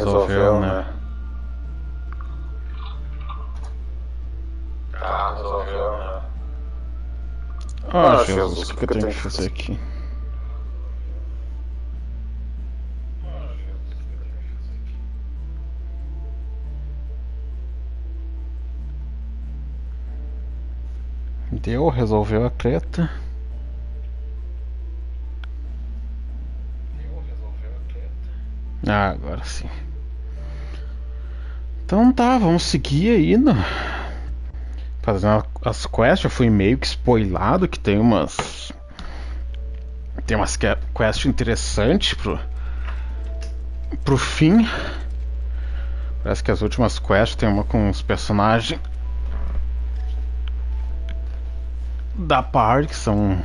resolveu, né? Resolveu, né? Ah, Jesus, o que eu tenho que fazer aqui? Deu, resolveu a treta. Ah, agora sim. Então tá, vamos seguir aí fazendo as quests. Eu fui meio que spoilado que tem umas quests interessantes pro fim. Parece que as últimas quests tem uma com os personagens da party que são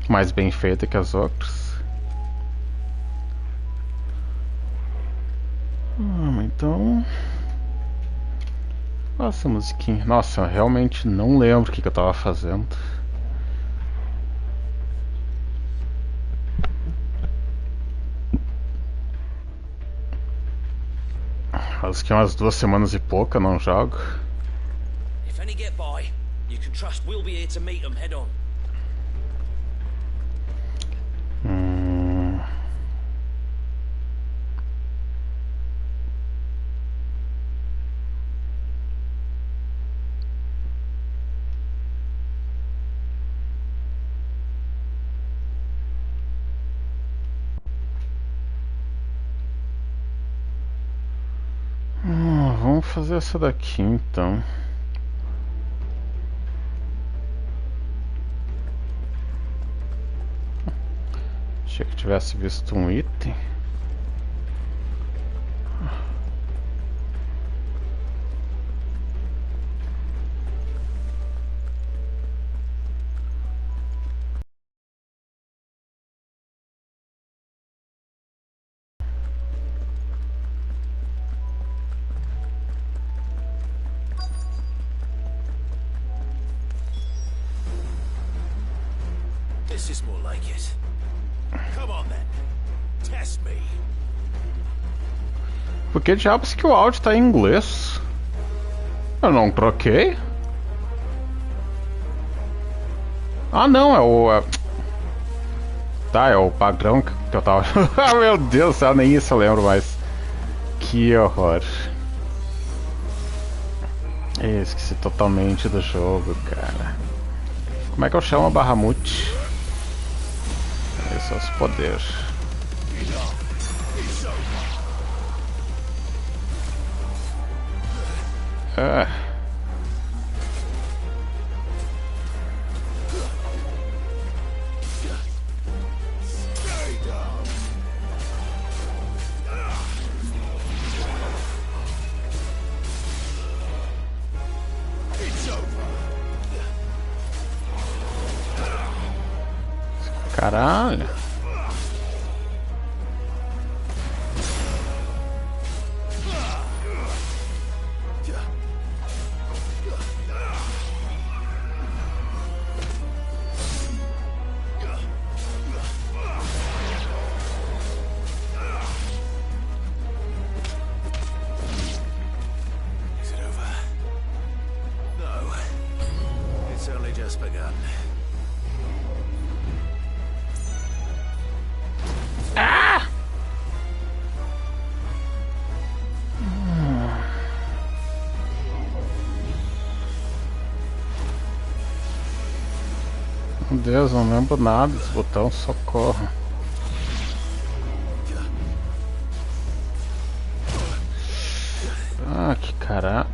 mais bem feitas que as outras. Então, nossa, musiquinha. Nossa, eu realmente não lembro o que eu tava fazendo. Acho que umas 2 semanas e pouco eu não jogo. If any get by, you can trust we'll be here to meet them head on. Vamos fazer essa daqui então. Achei que tivesse visto um item. This is more like it. Come on then. Test me. Por que diabos que o áudio tá em inglês? Eu não troquei? Ah não, tá, é o padrão que eu tava. Ah, meu Deus do céu, nem isso eu lembro mais. Que horror. Esqueci totalmente do jogo, cara. Como é que eu chamo a Bahamut? Esse é os poderes. Ah. Caralho. Is it over? No. It's only just begun. Meu Deus, não lembro nada desse botão, socorro. Ah, que caralho.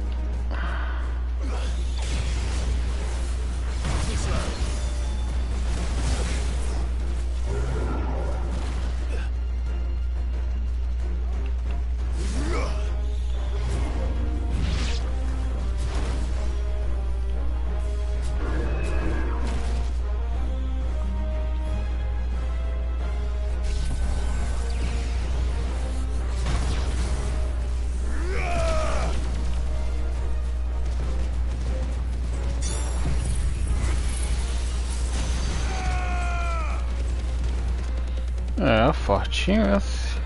É, fortinho esse.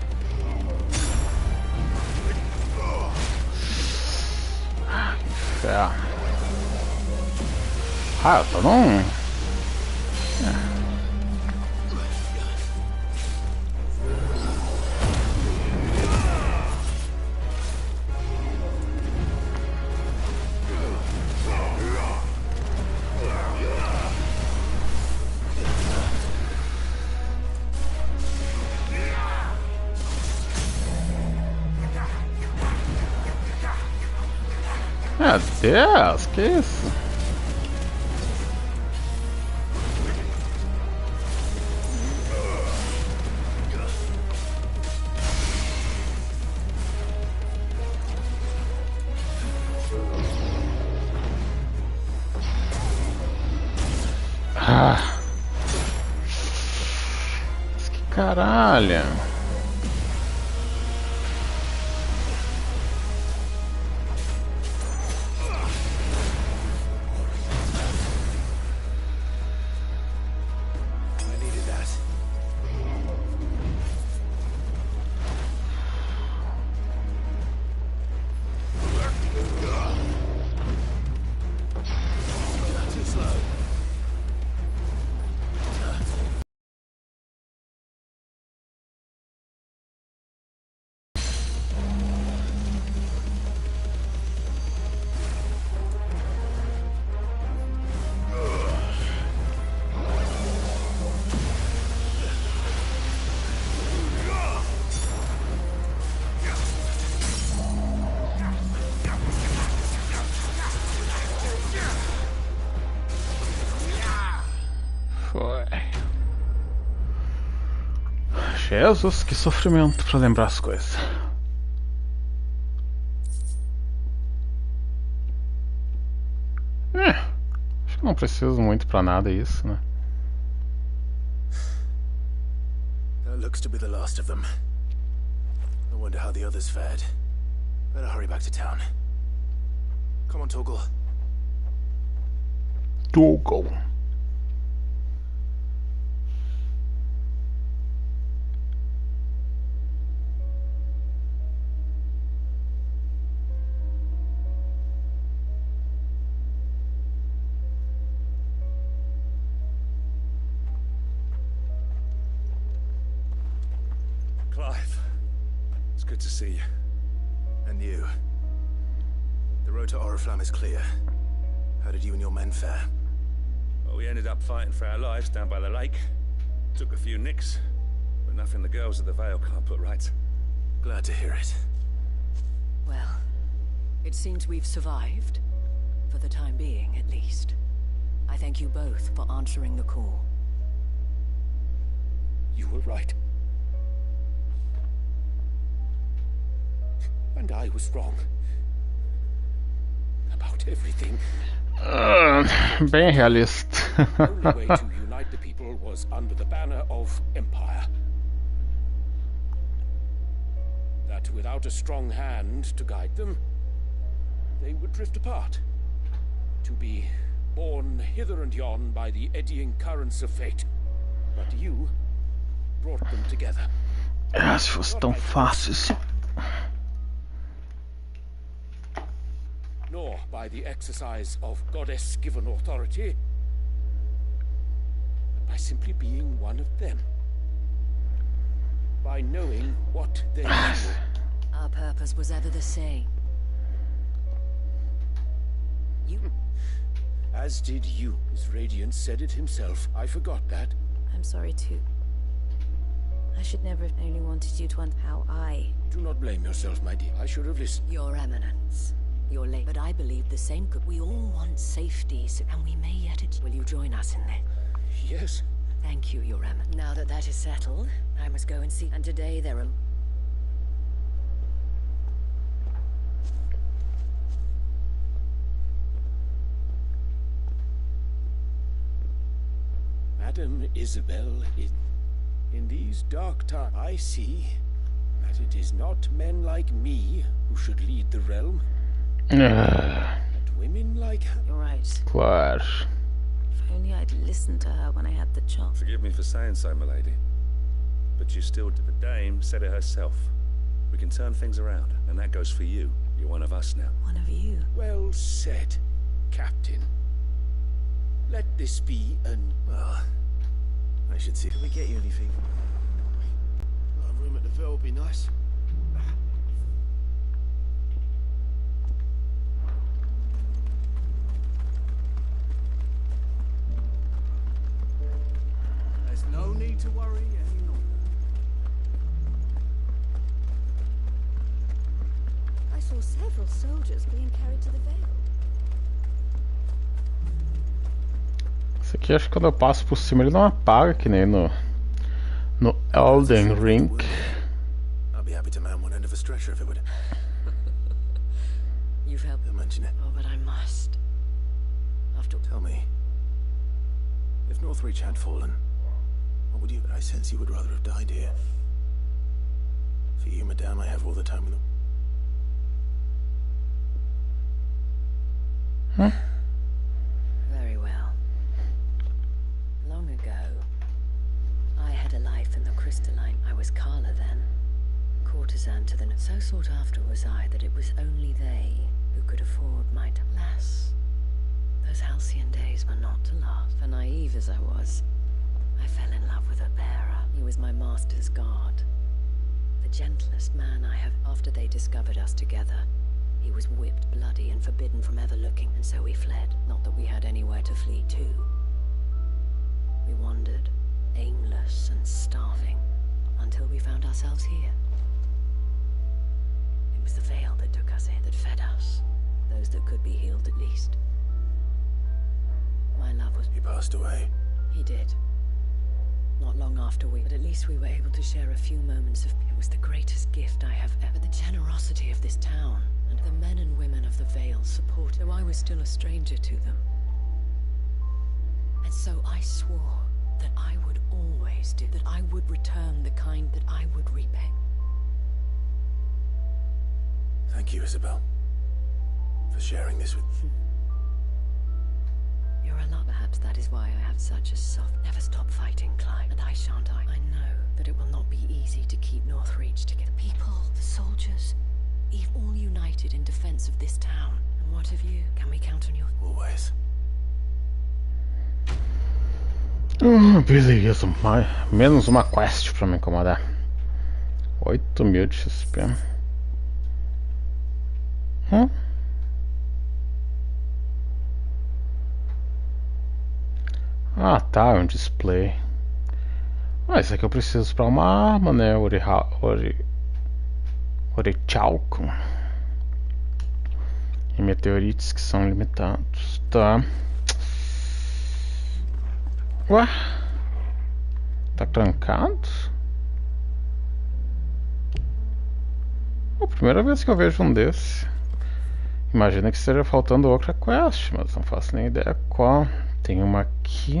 ferro. Ah, eu tô num... Meu Deus, que isso? Ah. Que caralho. Foi. Jesus, que sofrimento pra lembrar as coisas. Acho que não preciso muito pra nada isso, né? That looks to be the last of them. I wonder how the others fared. Better hurry back to town. Come on, Torgal. Torgal. Clive, it's good to see you. And you. The road to Oriflamme is clear. How did you and your men fare? Well, we ended up fighting for our lives down by the lake. Took a few nicks, but nothing the girls of the Vale can't put right. Glad to hear it. Well, it seems we've survived. For the time being, at least. I thank you both for answering the call. You were right. And I was wrong. About everything. Bem realista. The only way to unite the people was under the banner of Empire. That without a strong hand to guide them, they would drift apart. To be borne hither and yon by the eddying currents of fate. But you brought them together. Se fosse tão fácil isso. Nor by the exercise of goddess-given authority, but by simply being one of them. By knowing what they feel. Our purpose was ever the same. You... As did you. His Radiance said it himself. I forgot that. I'm sorry too. I should never have only wanted you to understand how I... Do not blame yourself, my dear. I should have listened. Your Eminence. You're late, but I believe the same could. We all want safety, so, and we may yet achieve. Will you join us in this? Yes. Thank you, Your Eminence. Now that that is settled, I must go and see. And today there are... Madam Isabel, in these dark times, I see that it is not men like me who should lead the realm. But women like her. You're right. Claro. If only I'd listened to her when I had the chance. Forgive me for saying so, my lady. But you still... The dame said it herself. We can turn things around, and that goes for you, You're one of us now. One of you. Well said, Captain. Let this be an... Well, I should see. Can we get you anything? A room at the Vale would be nice. There's no need to worry any longer. I saw several soldiers being carried to the Vale. Esse aqui acho que quando eu passo por cima ele não apaga, que nem no Elden Ring. I'd be happy to man one end of a stretcher if it would. You've helped. Don't mention it. Oh, but I must. After Tell me, if Northreach had fallen, what would you... I sense you would rather have died here. For you, madame, I have all the time in the... Very well. Long ago, I had a life in the crystalline. I was Carla then, courtesan to the... So sought after was I that it was only they who could afford my... Alas, those halcyon days were not to last. For naive as I was, I fell in love with a bearer. He was my master's guard. The gentlest man I have... After they discovered us together, he was whipped bloody and forbidden from ever looking, and so we fled. Not that we had anywhere to flee to. We wandered, aimless and starving, until we found ourselves here. It was the Vale that took us in, that fed us, those that could be healed at least. My love was... He passed away. He did. Not long after but at least we were able to share a few moments of... It was the greatest gift I have ever... The generosity of this town, and the men and women of the Vale support, though I was still a stranger to them. And so I swore that I would always do, that I would return the kind that I would repay. Thank you, Isabel, for sharing this with... You're a lot. Perhaps that is why I have such a soft... Never stop fighting, Clive. And I shan't. I know that it will not be easy to keep Northreach together. The people, the soldiers, all united in defense of this town. And what of you? Can we count on you? Always. Beleza, menos uma quest pra me incomodar. 8.000 de XP. Ah, tá, é um display. Ah, isso aqui eu preciso pra uma arma, né? Orichalco. E meteoritos que são limitados. Tá. Ué? Tá trancado? É a primeira vez que eu vejo um desse. Imagina que esteja faltando outra quest, mas não faço nem ideia qual. Tem uma aqui.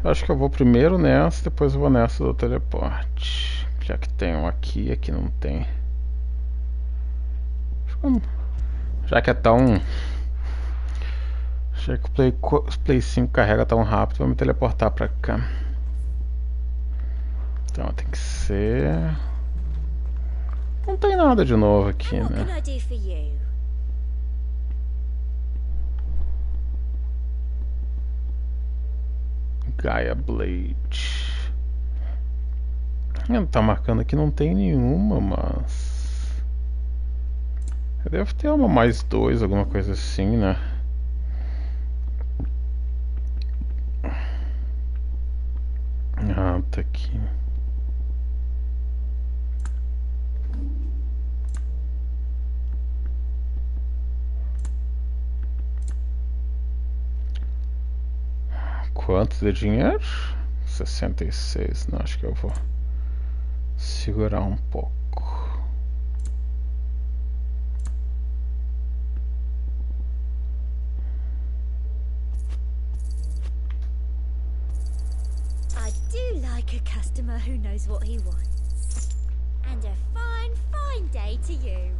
Eu acho que eu vou primeiro nessa, depois eu vou nessa do teleporte. Já que tem uma aqui não tem. Já que é tão... Já que o Play 5 carrega tão rápido, vou me teleportar pra cá. Então tem que ser... Não tem nada de novo aqui, né? Gaia Blade. Tá marcando aqui, não tem nenhuma, mas... Deve ter uma mais 2, alguma coisa assim, né? Ah, tá aqui. Quanto de dinheiro? 66. Não, acho que eu vou segurar um pouco. I do like a customer who knows what he wants. And a fine, fine day to you.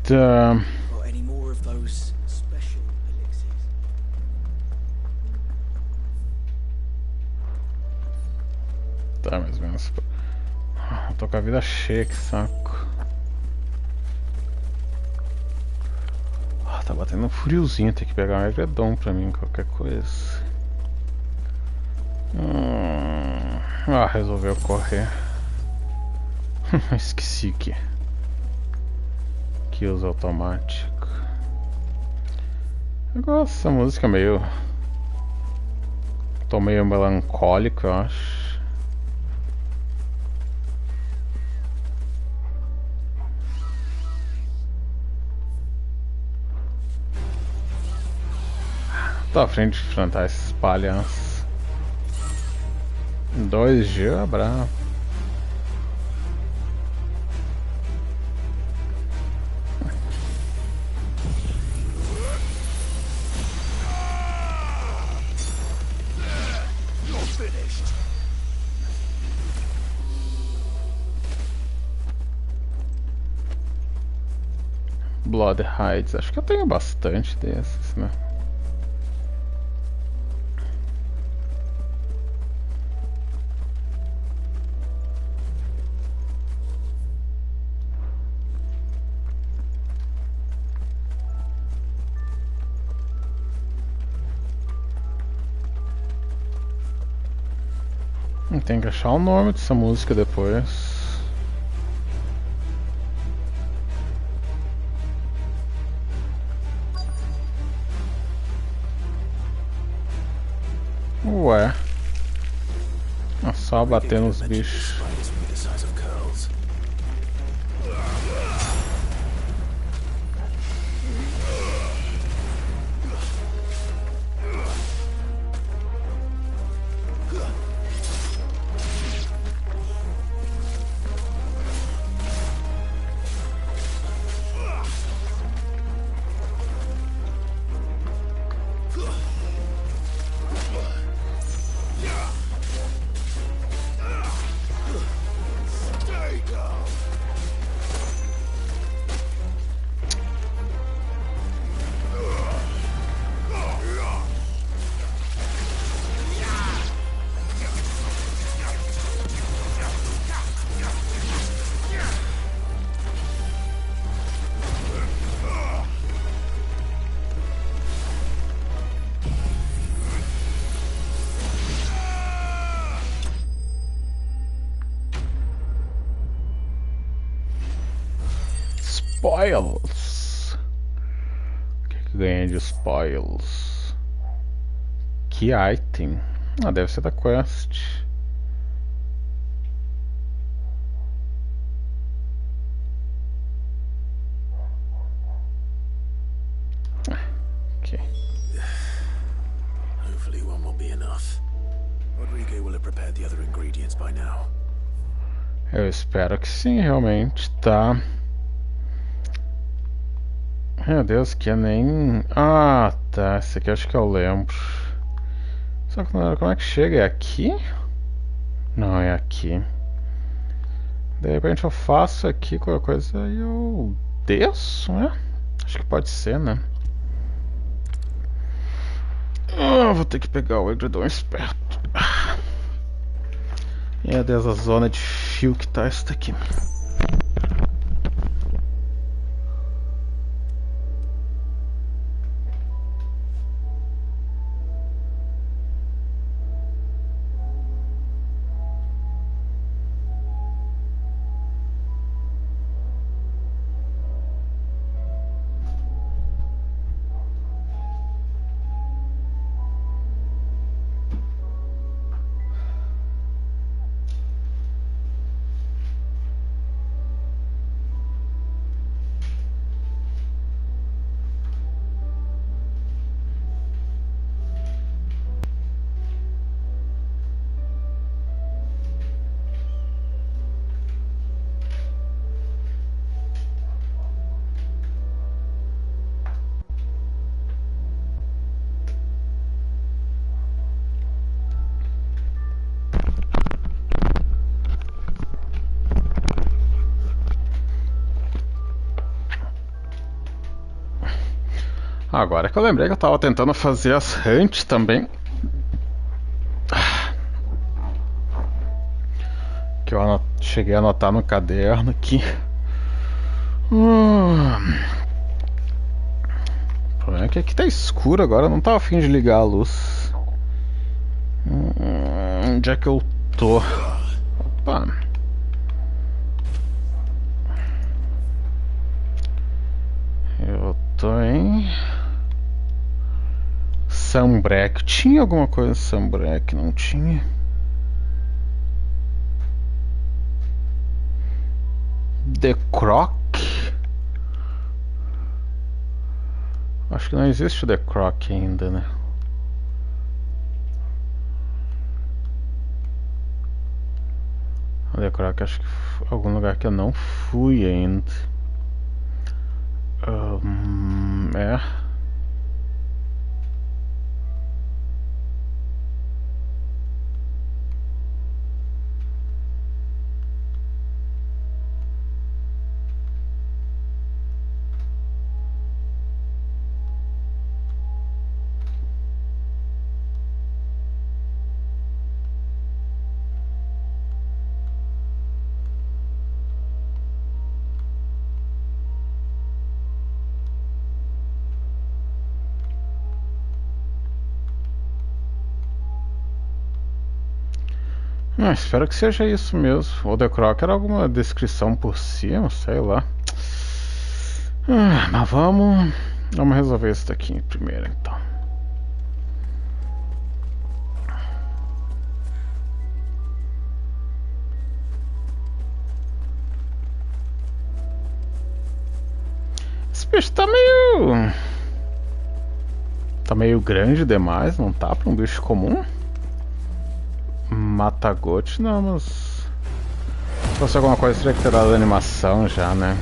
Got any more of those special elixirs? Tá, mais ou menos. Tô com a vida cheia, que saco. batendo um friozinho, tem que pegar um edredom pra mim, qualquer coisa. Resolveu correr. Esqueci que usa automático. Eu gosto dessa música meio... Tô meio melancólico, eu acho. Tô à frente de enfrentar esses palhaços. 2G é brabo. Blood Hides, acho que eu tenho bastante desses, né? Tem que achar o nome dessa música depois. Ué. É só bater nos bichos. Spoils. O que ganha de spoils? Que item? Deve ser da quest. Ok. Hopefully one will be enough. Rodrigo will have prepared the other ingredients by now. Eu espero que sim, realmente, tá. Meu Deus, que é nem... Ah, tá, esse aqui eu acho que eu lembro. Só que não, como é que chega? É aqui? Não, é aqui. De repente eu faço aqui qualquer coisa e eu desço, né? Acho que pode ser, né? Vou ter que pegar o edredom esperto. Meu Deus, a zona de fio que tá essa daqui. Agora que eu lembrei que eu tava tentando fazer as hunt também. Que eu cheguei a anotar no caderno aqui. problema é que aqui tá escuro agora, não tava a fim de ligar a luz. Onde é que eu tô? Opa. Eu tô em Sunbreak. Tinha alguma coisa em Sunbreak? Não tinha? The Croc? Acho que não existe o The Croc ainda, né? O The Croc acho que algum lugar que eu não fui ainda. É. Espero que seja isso mesmo. O The Croc era alguma descrição por cima, sei lá. Mas vamos resolver isso daqui primeiro, então. Esse bicho tá meio grande demais, não tá pra um bicho comum? Mata-gote não, mas se fosse alguma coisa teria que ter dado animação já, né?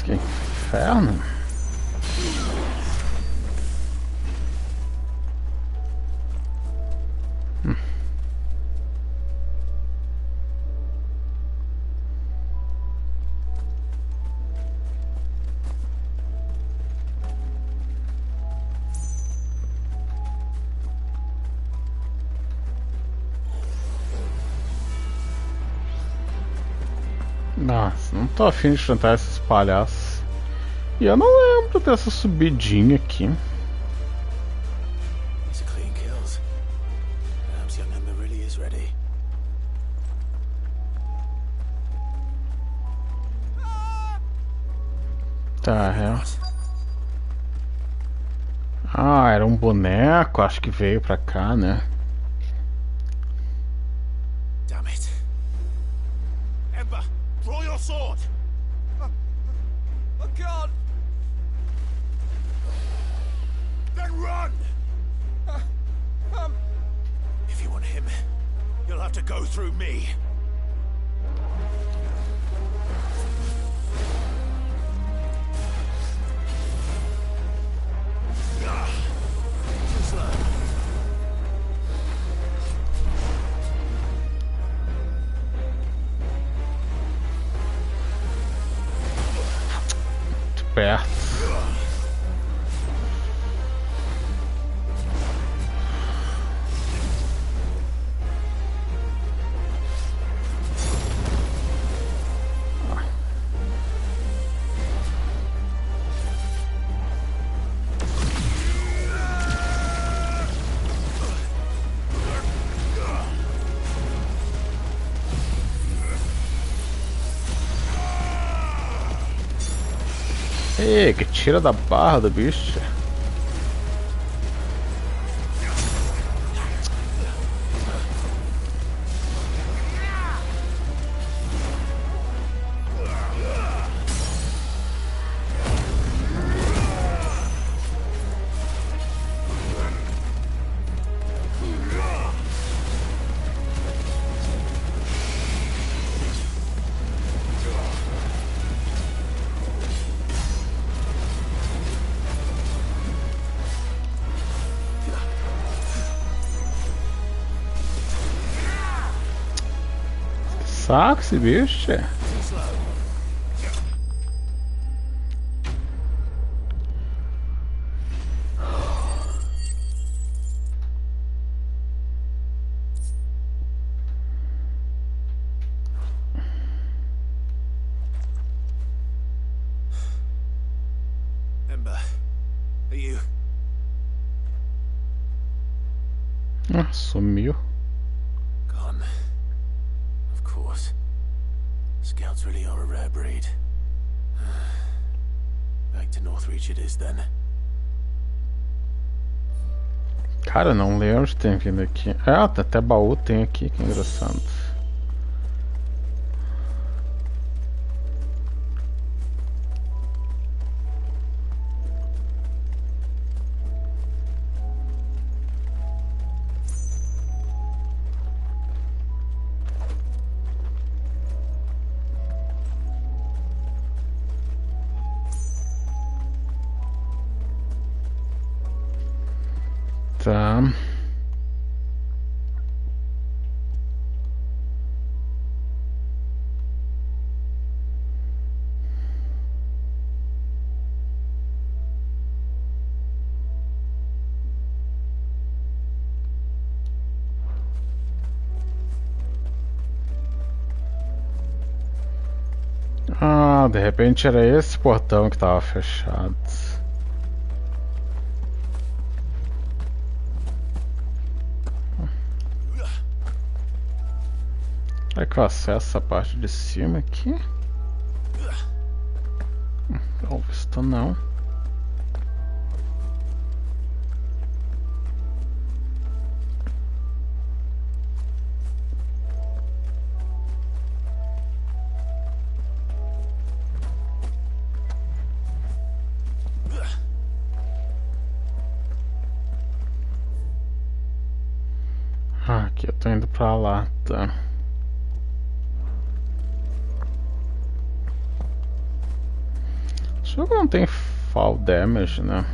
Que inferno! Nossa, não tô afim de enfrentar esses palhaços. E eu não lembro dessa subidinha aqui. Tá, é. Ah, era um boneco, acho que veio pra cá, né? Damn it. Ember, draw your sword. I can't. Then run. If you want him, you'll have to go through me. Perto. Ei, que tira da barra do bicho. saco esse bicho, tchê. Ember, are you? Ah, sumiu. Gone. Of course. Scouts really are a rare breed. Back to Northreach it is then. Cara, não lembro onde tem vindo aqui. Ah, até baú tem aqui, que engraçado. Tá. Ah, de repente era esse portão que tava fechado. É que eu acesso a parte de cima aqui. Não, visto não. Ah, aqui eu tô indo pra lá, tá. O jogo não tem fall damage, né?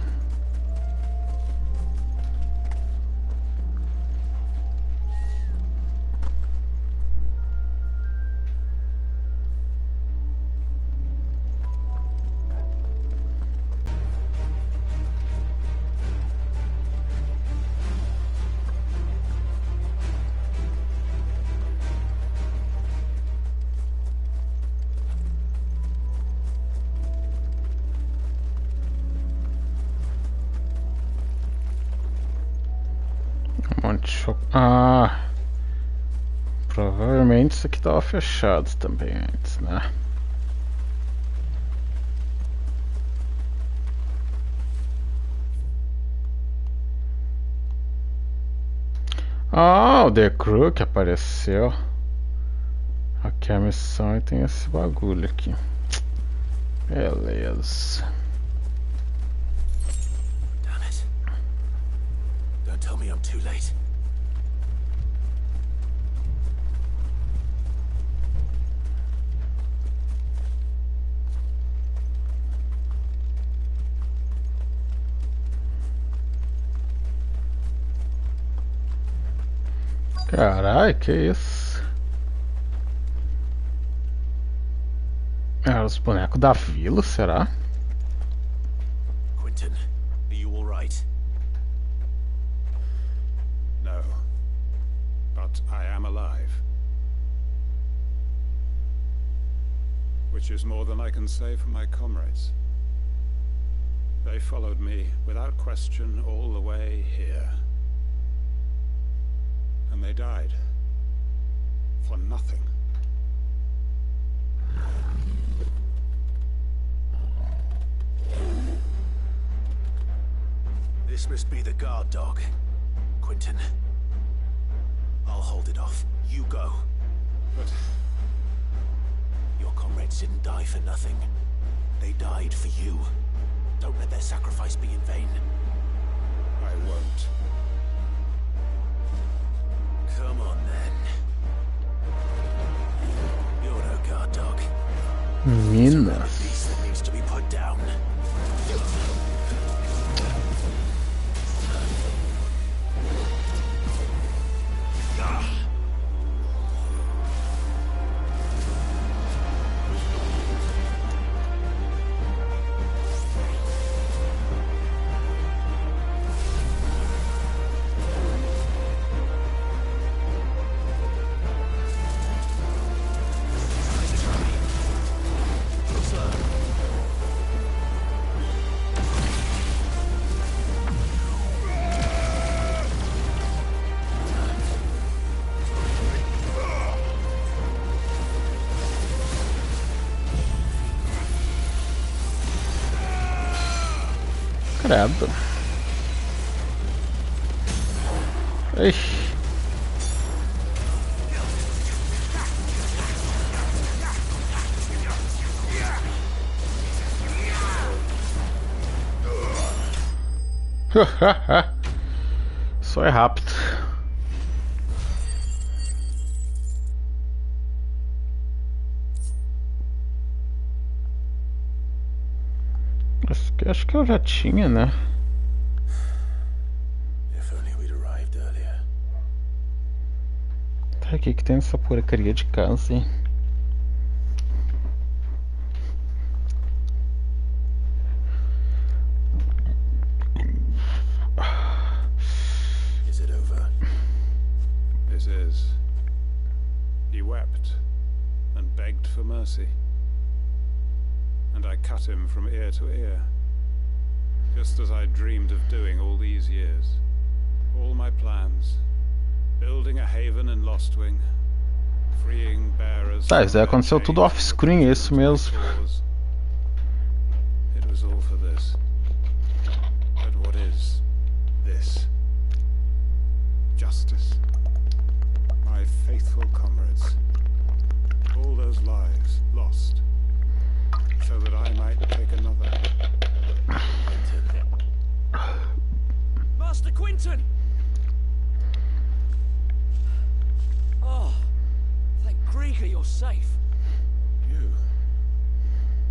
Ah, provavelmente isso aqui tava fechado também antes, né? Ah, o The Crew que apareceu. Aqui é a missão e tem esse bagulho aqui. Beleza. Damn it. Don't tell me I'm too late. Caralho, que isso? É, os bonecos da vila, será? Quentin, are you all right? No. But I am alive. Which is more than I can say for my comrades. They followed me without question all the way here. And they died. For nothing. This must be the guard dog. Quentin. I'll hold it off. You go. But Your comrades didn't die for nothing. They died for you. Don't let their sacrifice be in vain. I won't. Come on, then. You're no guard dog. Minas. Beast that needs to be put down. Credo. Ixi. Só é rápido. Acho que eu já tinha, né? Tá, o que tem nessa porcaria de casa, hein? Is it over? This is. He wept and begged for mercy. And I cut him from ear to ear. Just as I dreamed of doing all these years. All my plans. Building a haven in Lostwing. Freeing bearers. Tá, isso aí aconteceu tudo off-screen, é isso mesmo. It was all for this. But what is this? Justice. My faithful comrades. All those lives lost. So that I might take another. Master Quinton! Oh, thank Grieger you're safe.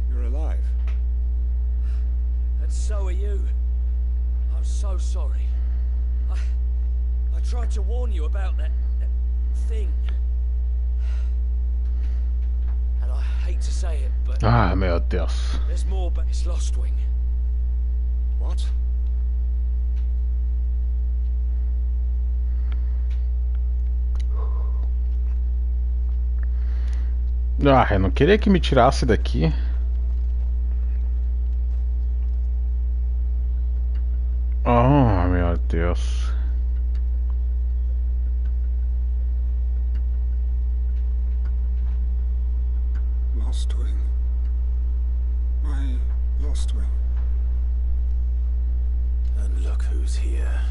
You're alive. And so are you. I'm so sorry. I tried to warn you about that thing. And I hate to say it, but Ah, meu Deus. there's more, but it's Lostwing. What? Ah, eu não queria que me tirasse daqui. Oh, meu Deus. Lostwing. My Lostwing. And look who's here.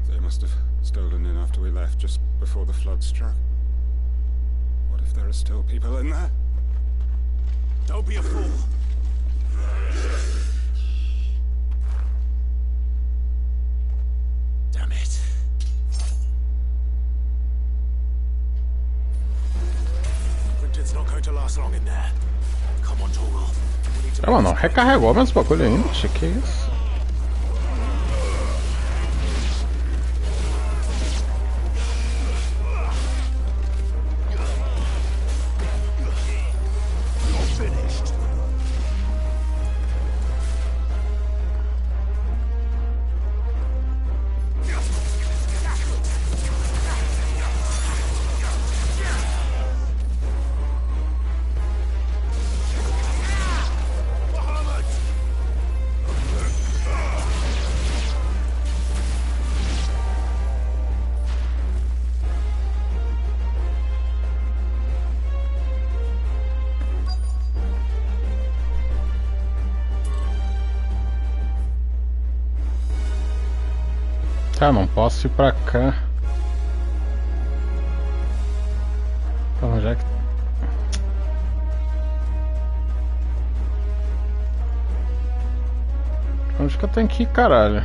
They must have stolen in after we left, just before the flood struck. What if there are still people in there? Don't be a fool. Damn it. Quinton's not going to last long in there. Come on, Torgal. We need to Ah, mano, recarregou meus bagulho ainda. Que isso? Tá, não posso ir pra cá. Então, já que... Onde que eu tenho que ir, caralho?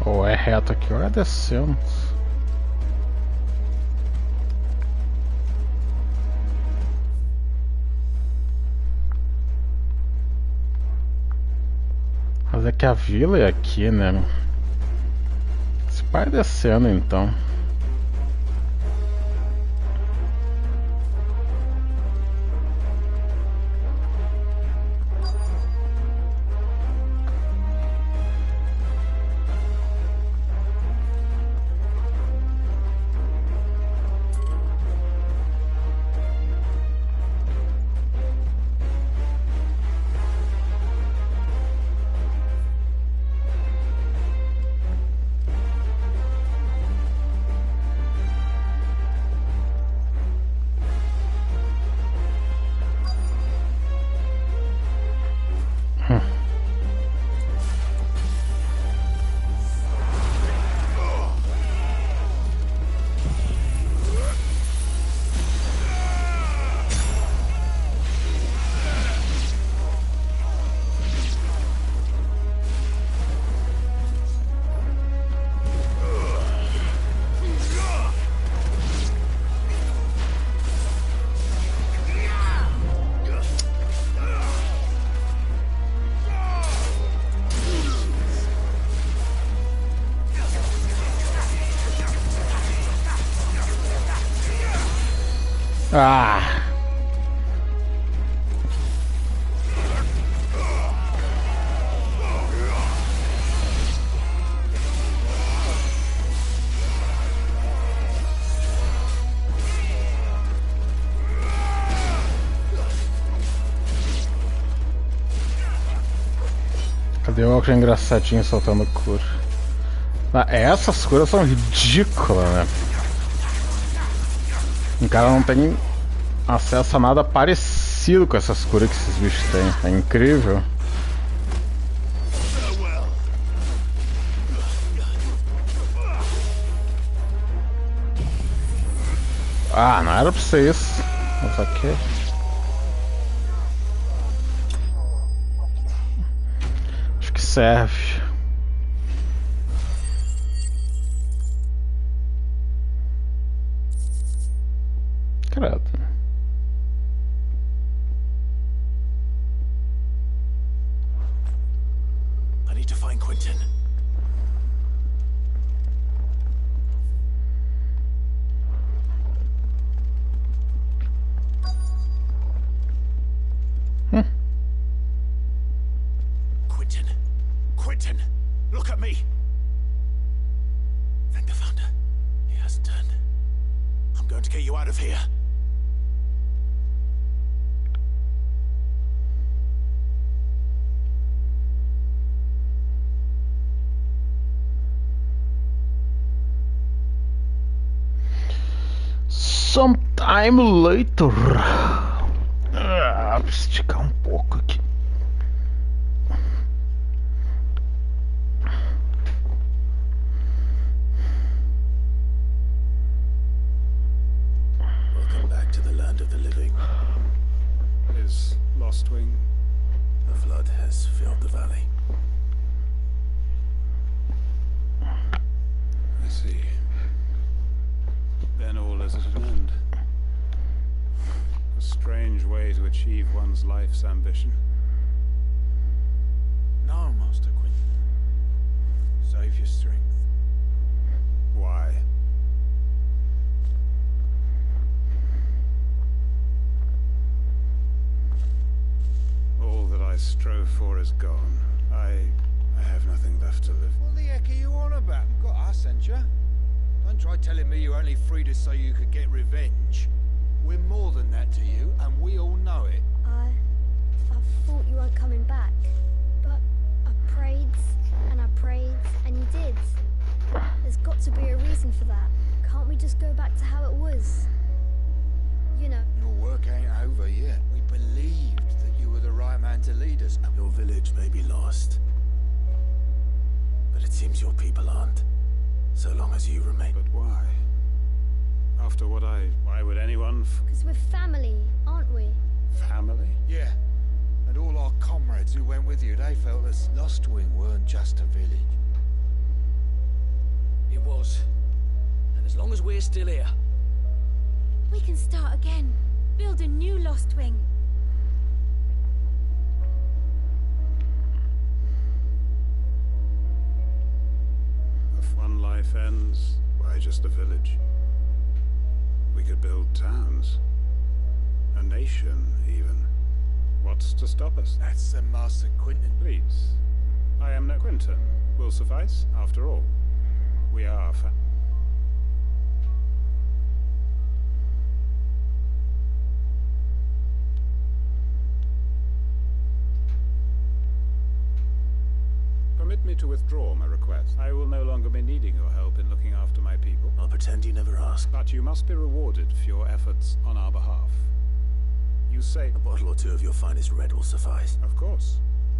Ou é reto aqui ou é descendo. Mas é que a vila é aqui, né? Esse pai é descendo então. Ah! Cadê o óculos engraçadinho soltando cura? Ah, essas curas são ridículas, né? O cara não tem acesso a nada parecido com essas curas que esses bichos têm. É incrível. Ah, não era pra ser isso. Mas aqui. Acho que serve. Credo. I need to find Quentin. Quentin, look at me. Thank the Founder. He hasn't turned. I'm going to get you out of here. Sometime later. Ah, preciso esticar um pouco aqui. Welcome back to the land of the living. Is Lostwing? The flood has filled the valley. I see. Then all is at an end. A strange way to achieve one's life's ambition. No, Master Quentin. Save your strength. Why? All that I strove for is gone. I have nothing left to live. What the heck are you on about? You've got us, ain't you? Don't try telling me you only freed us so you could get revenge. We're more than that to you, and we all know it. I thought you weren't coming back, but I prayed and you did. There's got to be a reason for that. Can't we just go back to how it was? You know. Your work ain't over yet. We believed that you were the right man to lead us. Your village may be lost, but it seems your people aren't. So long as you remain. But why? After what why would anyone Because we're family, aren't we? family? Yeah. And all our comrades who went with you, they felt as Lostwing weren't just a village. It was. And as long as we're still here. We can start again. Build a new Lost Wing. If one life ends, why just a village? We could build towns. A nation, even. What's to stop us? That's the Master Quentin. Please. I am no Quentin. Will suffice, after all. We are Permit me to withdraw my request. I will no longer be needing your help in looking after my people. I'll pretend you never asked. But you must be rewarded for your efforts on our behalf. You say... A bottle or two of your finest red will suffice. Of course.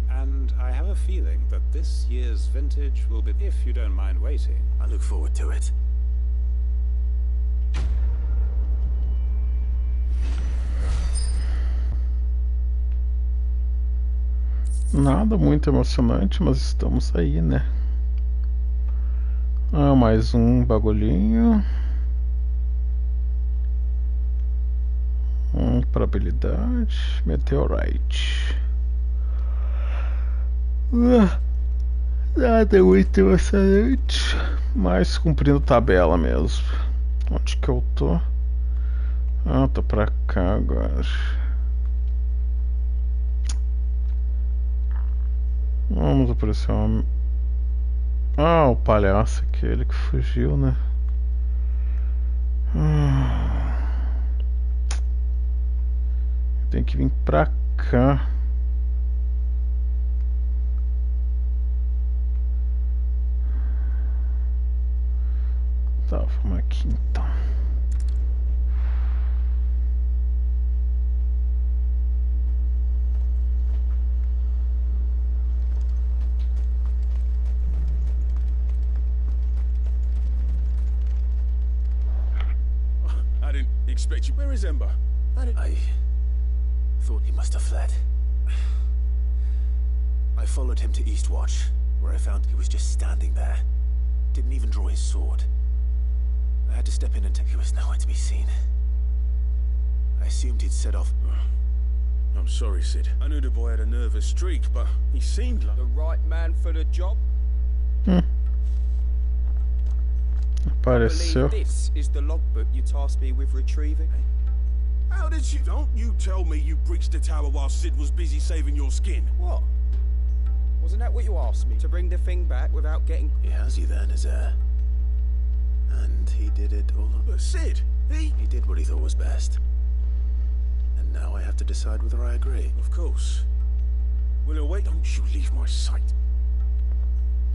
And I have a feeling that this year's vintage will be... If you don't mind waiting. I look forward to it. Nada muito emocionante, mas estamos aí, né? Ah, mais um bagulhinho. Para habilidade. Meteorite. Nada muito emocionante. Mas cumprindo tabela mesmo. Onde que eu tô? Ah, tô pra cá agora. Vamos aparecer um homem. Ah, o palhaço aquele que fugiu, né? Tem que vir pra cá. Tá, vamos aqui então. I didn't expect you. Where is Ember? I thought he must have fled. I followed him to Eastwatch, where I found he was just standing there. Didn't even draw his sword. I had to step in and he was nowhere to be seen. I assumed he'd set off. I'm sorry, Sid. I knew the boy had a nervous streak, but he seemed like The right man for the job? Apareceu. Believe this is the logbook you tasked me with retrieving? How did you... Don't you tell me you breached the tower while Sid was busy saving your skin. What? Wasn't that what you asked me? To bring the thing back without getting... He has you then as heir. And he did it all up. But Sid, he did what he thought was best. And now I have to decide whether I agree. Of course. Well, wait, don't you leave my sight.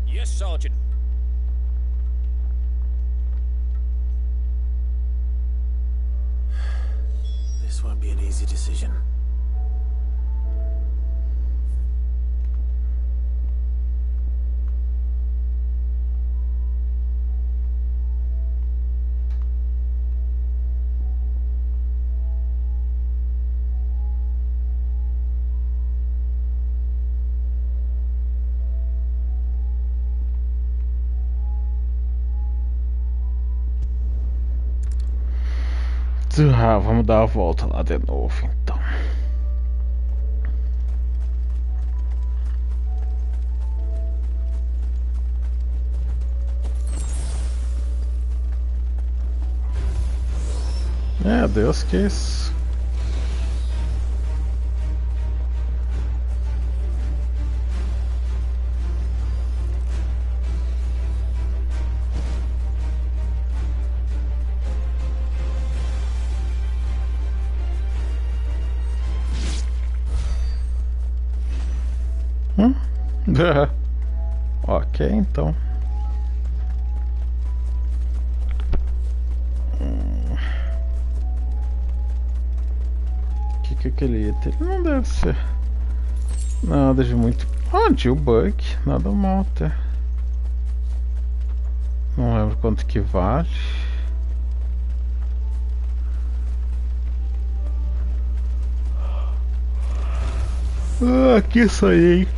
Yes, Sergeant. This won't be an easy decision. Ah, vamos dar a volta lá de novo então. É, Deus que isso. Ok, então. Que é aquele item? Não deve ser nada de muito. Ah, de bug, nada mal até. Não lembro quanto que vale. Ah, aqui saí.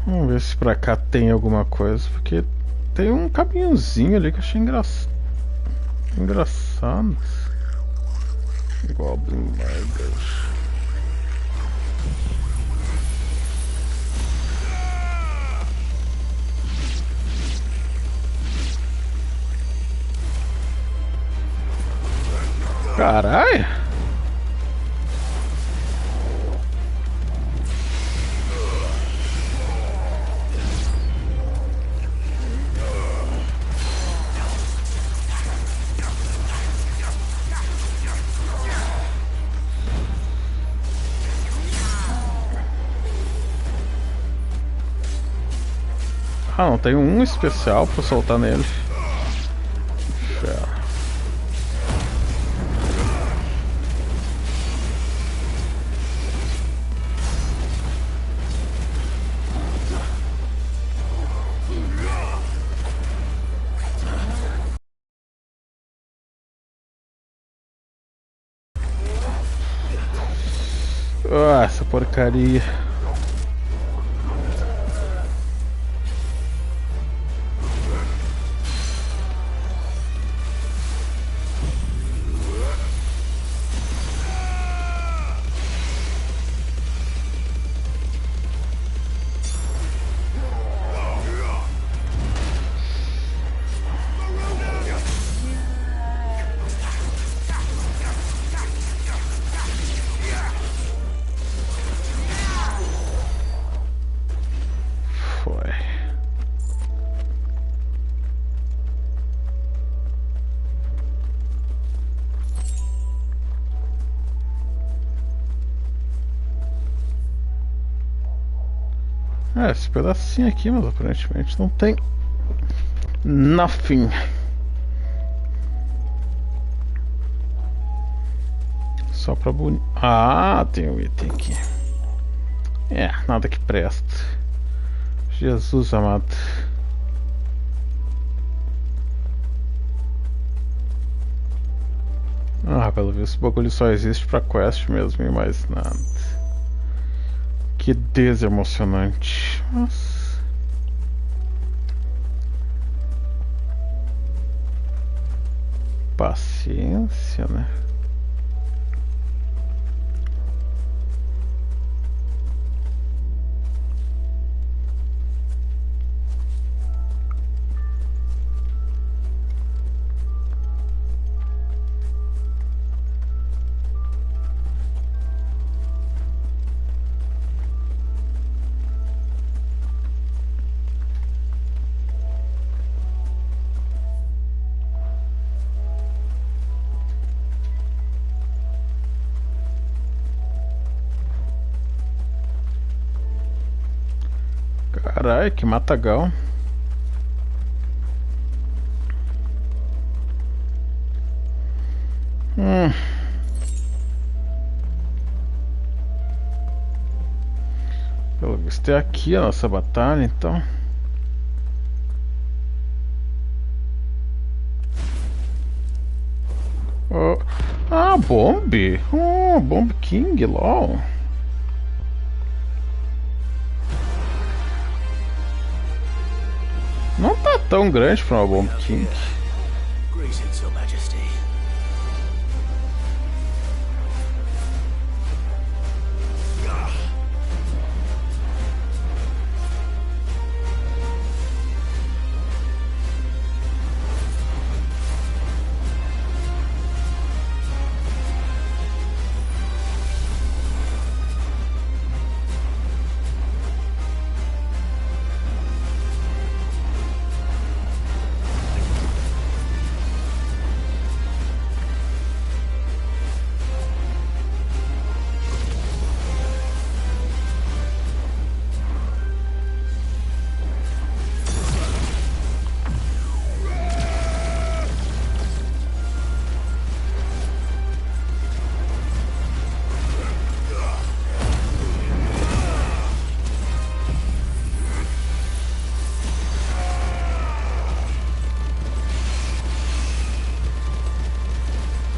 Vamos ver se pra cá tem alguma coisa, porque tem um caminhozinho ali que eu achei engraçado. Goblin Murders. Caralho! Ah, não, tem um especial pra soltar nele. Já. Ah, essa porcaria. É, esse pedacinho aqui, mas aparentemente não tem nothing. Só pra bonito. Ah, tem um item aqui. É, nada que presta. Jesus amado. Ah, pelo visto esse bagulho só existe pra quest mesmo e mais nada. Que desemocionante. Nossa. Paciência, né? Caralho, que matagal. Pelo visto é aqui a nossa batalha, então. Oh. Ah, Bomb! Oh, Bomb King, lol. Não tá tão grande pra uma Bomb King. Greetings, Your Majesty.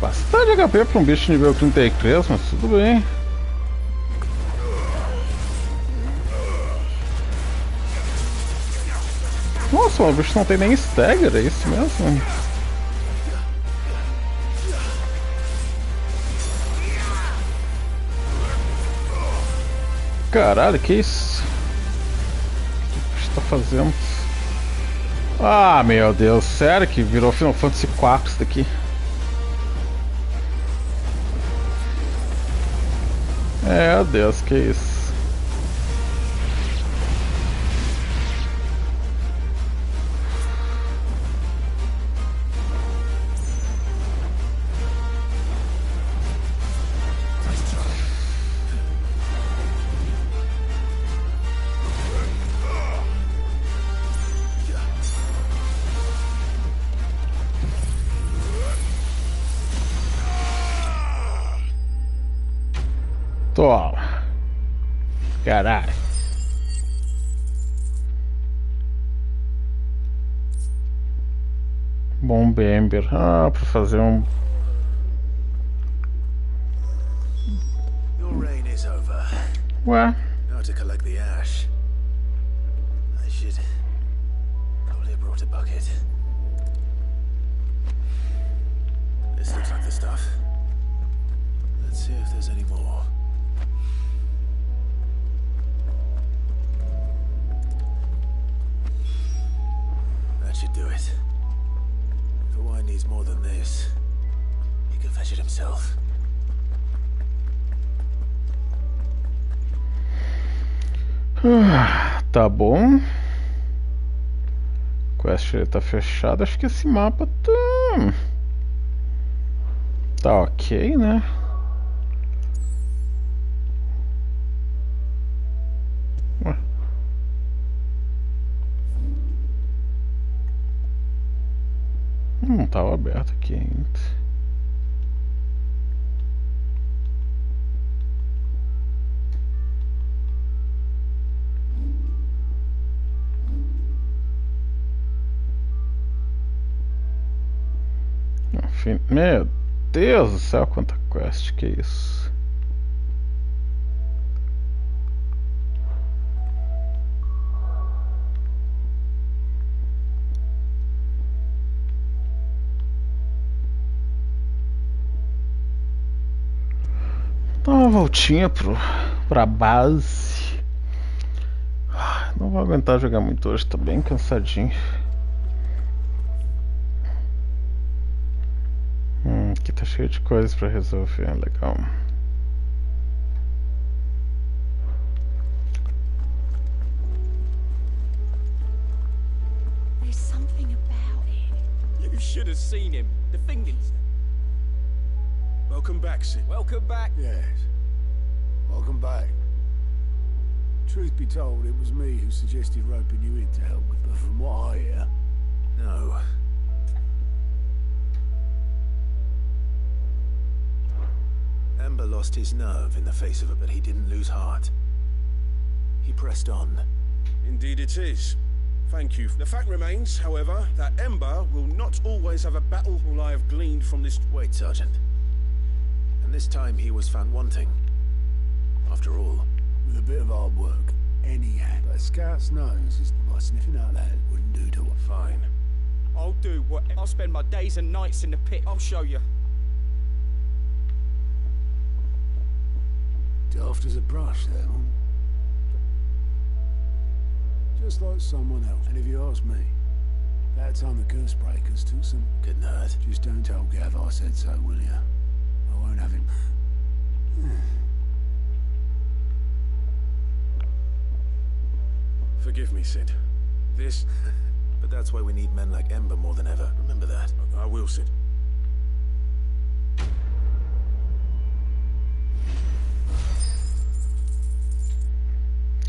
Bastante HP pra um bicho nível 33, mas tudo bem. Nossa, o bicho não tem nem stagger, é isso mesmo? Caralho, que isso? O que o bicho tá fazendo? Ah, meu Deus, sério que virou Final Fantasy IV isso daqui? É, Deus, que isso? Toma. Caralho. Bomb Ember. Ah, pra fazer um... Your reign is over. Ué? Now to collect the ash. I should probably have brought a bucket. This looks like the stuff. Let's see if there's any more. That should do it. If the wine needs more than this, he can fetch it himself. Tá bom. Quest tá fechada. Acho que esse mapa tá... Tá ok, né? Ué. Não estava aberto aqui ainda. Enfim, meu Deus do céu, quanta quest, que isso. Dá uma voltinha pra base. Não vou aguentar jogar muito hoje, tô bem cansadinho. Aqui tá cheio de coisas pra resolver, legal. There's something about it. You should have seen him. The fingers. Welcome back, Sid. Welcome back. Yes. Welcome back. Truth be told, it was me who suggested roping you in to help with, but from what I hear... No. Ember lost his nerve in the face of it, but he didn't lose heart. He pressed on. Indeed it is. Thank you. The fact remains, however, that Ember will not always have a battle. All I have gleaned from this... Wait, Sergeant. And this time he was found wanting. After all. With a bit of hard work, any hand. But a scout's nose is by sniffing out that wouldn't do to it. Fine. I'll do what... I'll spend my days and nights in the pit. I'll show you. Daft as a brush there, huh? Just like someone else. And if you ask me, that time the curse breakers took some... Good nerd. Just don't tell Gav I said so, will you? I won't have him... Forgive me, Sid. This... But that's why we need men like Ember more than ever. Remember that. I will, Sid.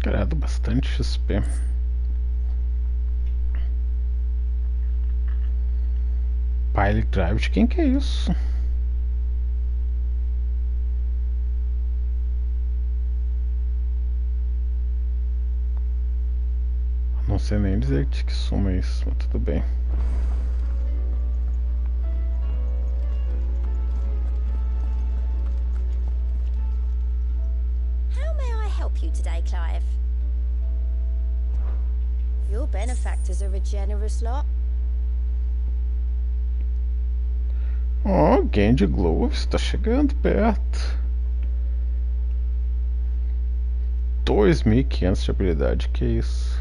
Credo, bastante XP. Pile Drive, de quem que é isso? Não sei nem dizer de que suma isso, mas tudo bem. How may I help you today, Clive? Your benefactors are a generous lot. Oh, Gandy Gloves, tá chegando perto. 2.500 de habilidade, que isso?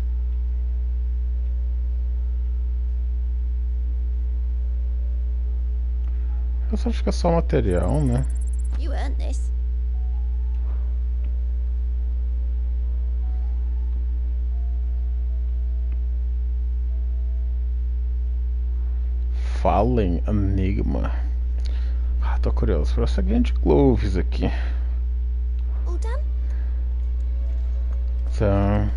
Eu só acho que é só material, né? You earned this. Fallen Enigma. Tô curioso por essa Gandy Gloves aqui. All done? Tá.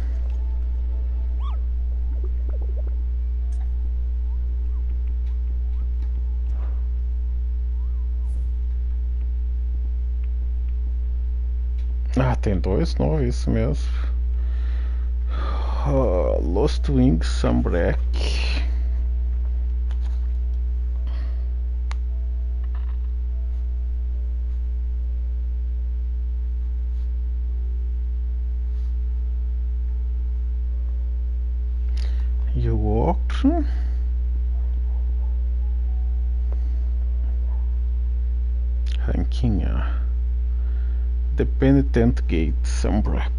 Tem dois novos, isso mesmo. Lost Wings Sunbreak. E o outro. Ranquinha. The Penitent Gate, Sunbreak.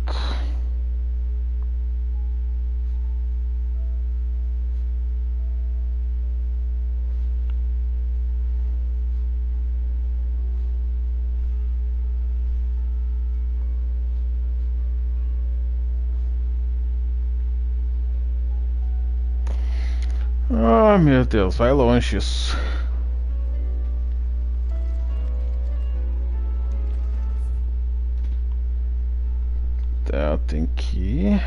Ah, meu Deus, vai longe isso. Tá, tem que ir.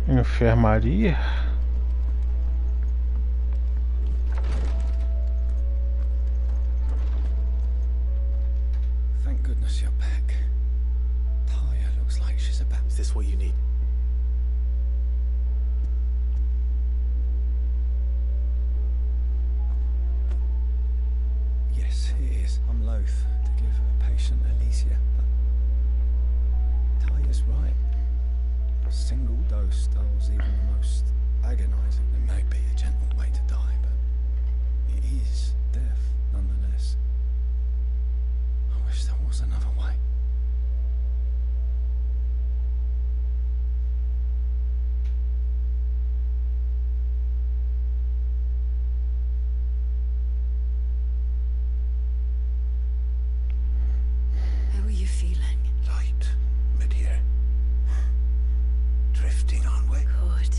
Enfermaria. Is this what you need? Yes, it is. I'm loath to give a patient Alicia, but Talia's right. A single dose dulls even the most agonizing. It may be a gentle way to die, but it is death nonetheless. I wish there was another way. How are you feeling? Light. Mid-here. Drifting on way. Good.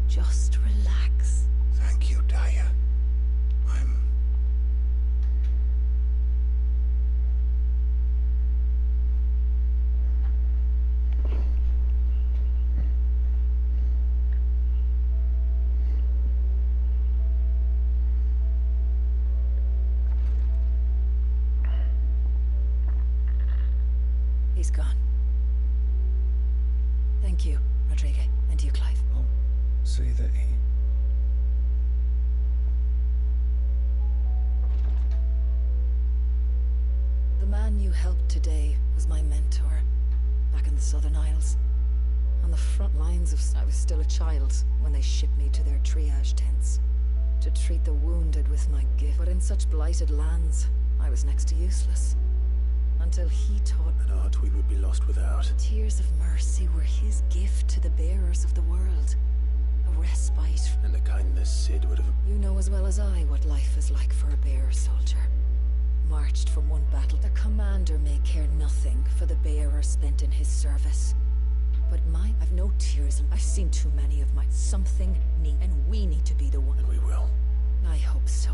Just relax. Thank you, Daya. I'm... He's gone. Thank you, Rodrigo. And you, Clive. I'll see that he... The man you helped today was my mentor, back in the Southern Isles. On the front lines of... I was still a child when they shipped me to their triage tents to treat the wounded with my gift. But in such blighted lands, I was next to useless. Until he taught... An art we would be lost without. Tears of mercy were his gift to the bearers of the world. A respite. And the kindness Sid would have... You know as well as I what life is like for a bearer soldier. Marched from one battle, the commander may care nothing for the bearer spent in his service. But I've no tears. I've seen too many of my... Something need, and we need to be the one. And we will. I hope so.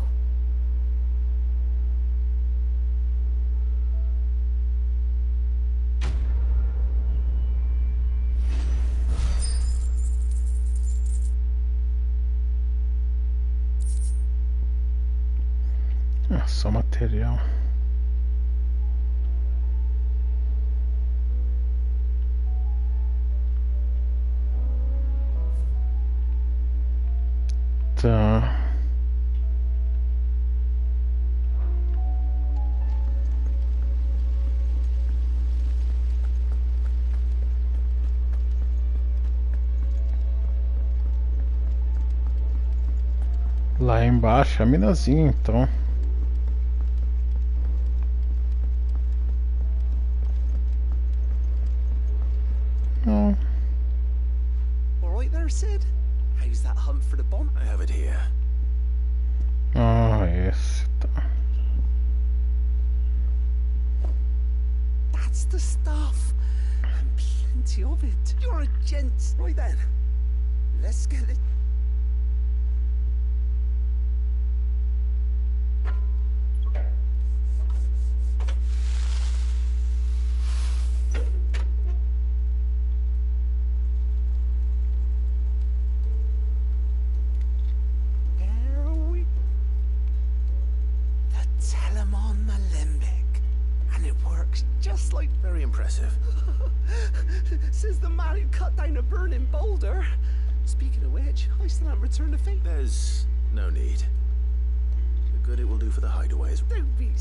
É só material. Tá. Lá embaixo é a minazinha, então. Não. All right there, Sid? How's that hunt for the bomb? I have it here. Ah, esse tá. That's the stuff. And plenty of it. You're a gent. Right then. Let's get it. Very impressive. Says the man who cut down a burning boulder. Speaking of which, I still haven't returned the fate. There's no need. The good it will do for the hideaways. Don't be...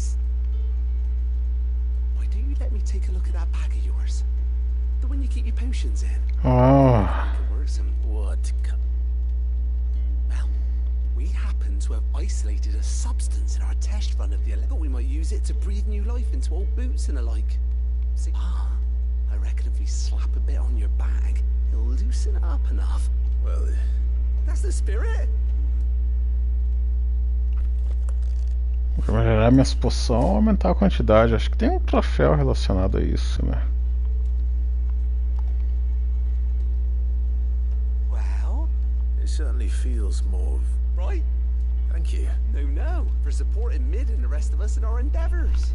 Why don't you let me take a look at that bag of yours? The one you keep your potions in. Oh. What? Well, we happen to have isolated a substance in our test run of the... Thought we might use it to breathe new life into old boots and the like. See, I reckon if we slap a bit on your bag, it'll loosen it up enough. Well, that's the spirit. Vou melhorar minhas poções ou aumentar a quantidade. Acho que tem um troféu relacionado a isso, né? Well, it certainly feels more... Right. Thank you. No, for supporting Mid and the rest of us in our endeavors.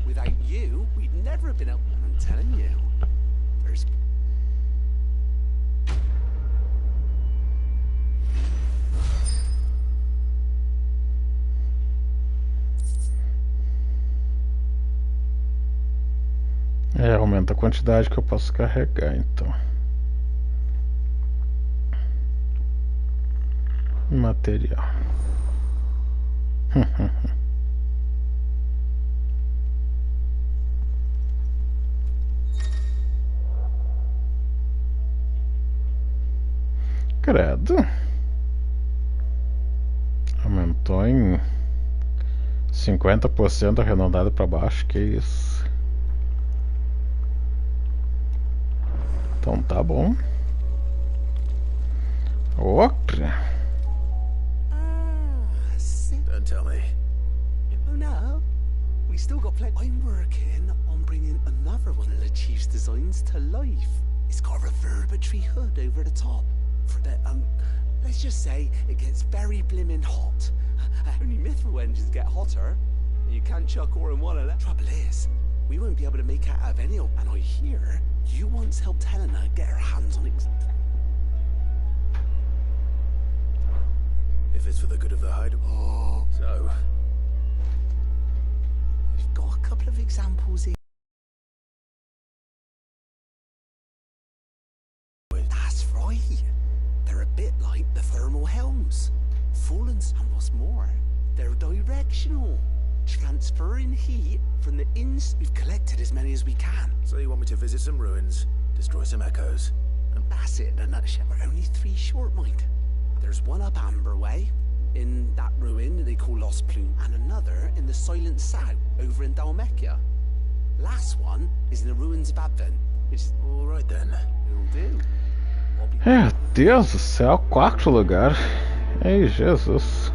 Without you, we'd never have been able... I'm telling you. There's... aumenta a quantidade que eu posso carregar, então. Material. Credo. Aumentou em 50% arredondado para baixo, que isso. Então tá bom. Outra. Don't tell me. Oh no, we still got plenty. I'm working on bringing another one of the Chief's designs to life. It's got a reverberatory hood over the top. For the, let's just say it gets very blimmin' hot. Only mithril engines get hotter. You can't chuck ore in one of them. Trouble is, we won't be able to make out of any of. And I hear you once helped Helena get her hands on it. If it's for the good of the hideaway. Oh, So, we've got a couple of examples here. That's right. They're a bit like the thermal helms. Fallens, and what's more, they're directional. Transferring heat from the ins. We've collected as many as we can. so you want me to visit some ruins, destroy some echoes, and That's it in a nutshell. We're only 3 short, mind. There's one up Amber Way, in that ruin they call Lost Plume, and another in the Silent South, over in Dalmekia. Last one is in the ruins of Advent, which all right then. will do. I'll be Meu Deus do céu, 4 lugares. Ei, Jesus.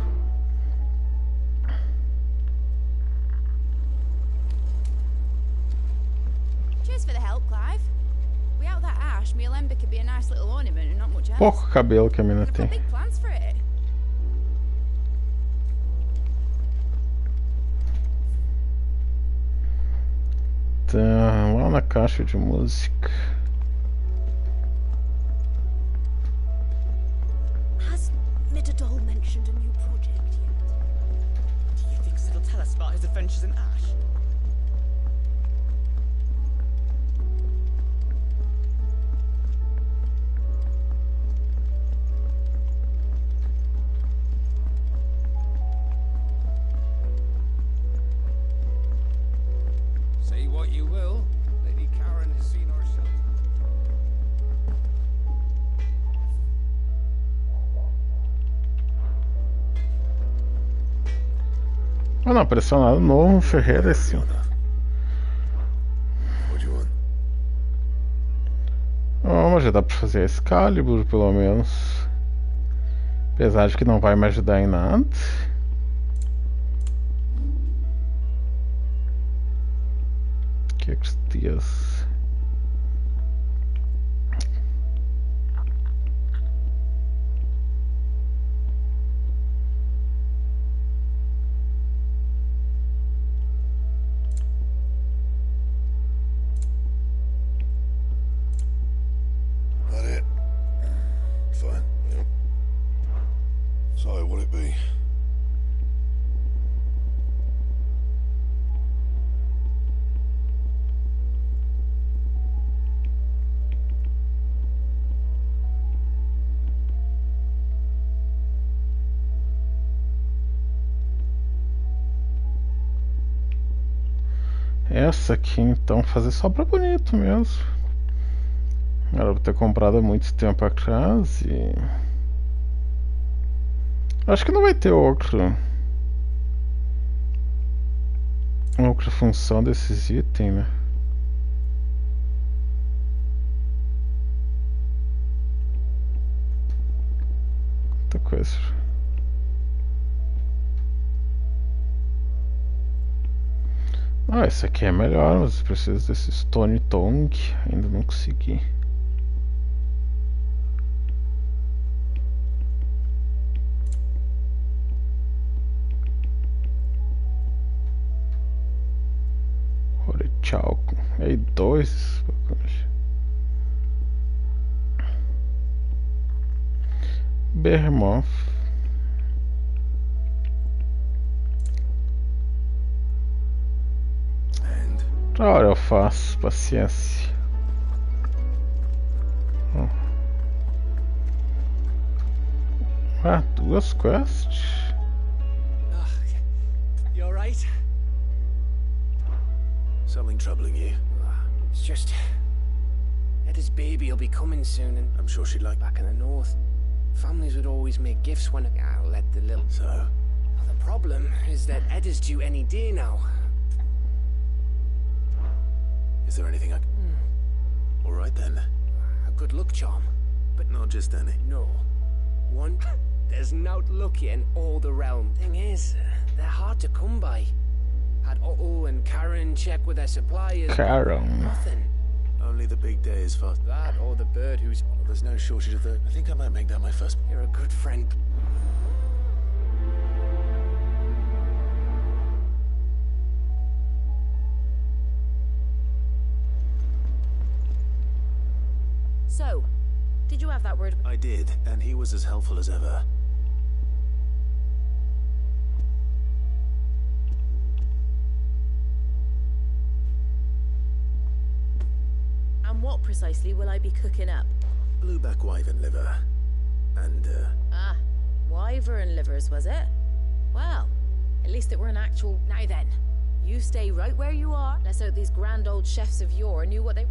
Cheers for the help, Clive. Without that ash, me Alembic could be a nice little ornament and not much else. Pouco cabelo que a mina We've tem. got big plans for it. Tá lá na caixa de música. Has Midadol mentioned a new project yet? Do you think it'll tell us about his adventures in Ash? Say what you will, Lady Karen has seen our shelter. Ah, não apareceu nada novo, Ferreira esse. What do you want? Oh, mas já dá pra fazer a Excalibur, pelo menos. Apesar de que não vai me ajudar em nada. Que dias. That it? Fine, yeah. So, what'll it be? Essa aqui então fazer só pra bonito mesmo. Era pra ter comprado há muito tempo atrás e. Acho que não vai ter outra função desses itens, né? Outra coisa. Ah, esse aqui é melhor, mas eu preciso desse Stone Tongue. Ainda não consegui. Orichalco. Aí, 2. Behemoth. Outra hora eu faço, paciência. Ah, 2 quests? You alright? Something troubling you? It's just... Eda's baby will be coming soon, and I'm sure she'd like... back in the north, families would always make gifts when I let the little... So? Well, the problem is that Eda's due any day now. Is there anything I can... All right then. A good luck charm. But not just any. No. One, there's nought lucky in all the realm. Thing is, they're hard to come by. Had Otto and Karen check with their suppliers. Karen. Nothing. Only the big day is fast. That or the bird who's... Well, there's no shortage of the... I think I might make that my first... You're a good friend. So, did you have that word? I did, and he was as helpful as ever. And what precisely will I be cooking up? Blueback wyvern liver. And, Ah, wyvern livers, was it? Well, at least it were an actual... Now then, you stay right where you are. Let's hope these grand old chefs of yore knew what they...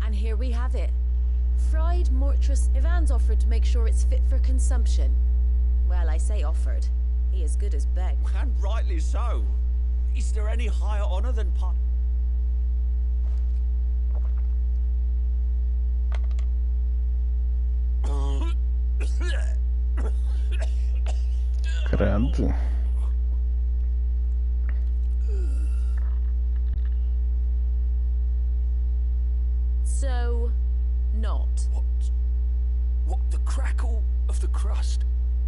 And here we have it. Fried mortress. Ivan's offered to make sure it's fit for consumption. Well, I say offered. He as good as begged. And rightly so. Is there any higher honor than part? Credo. So, not. What the crackle of the crust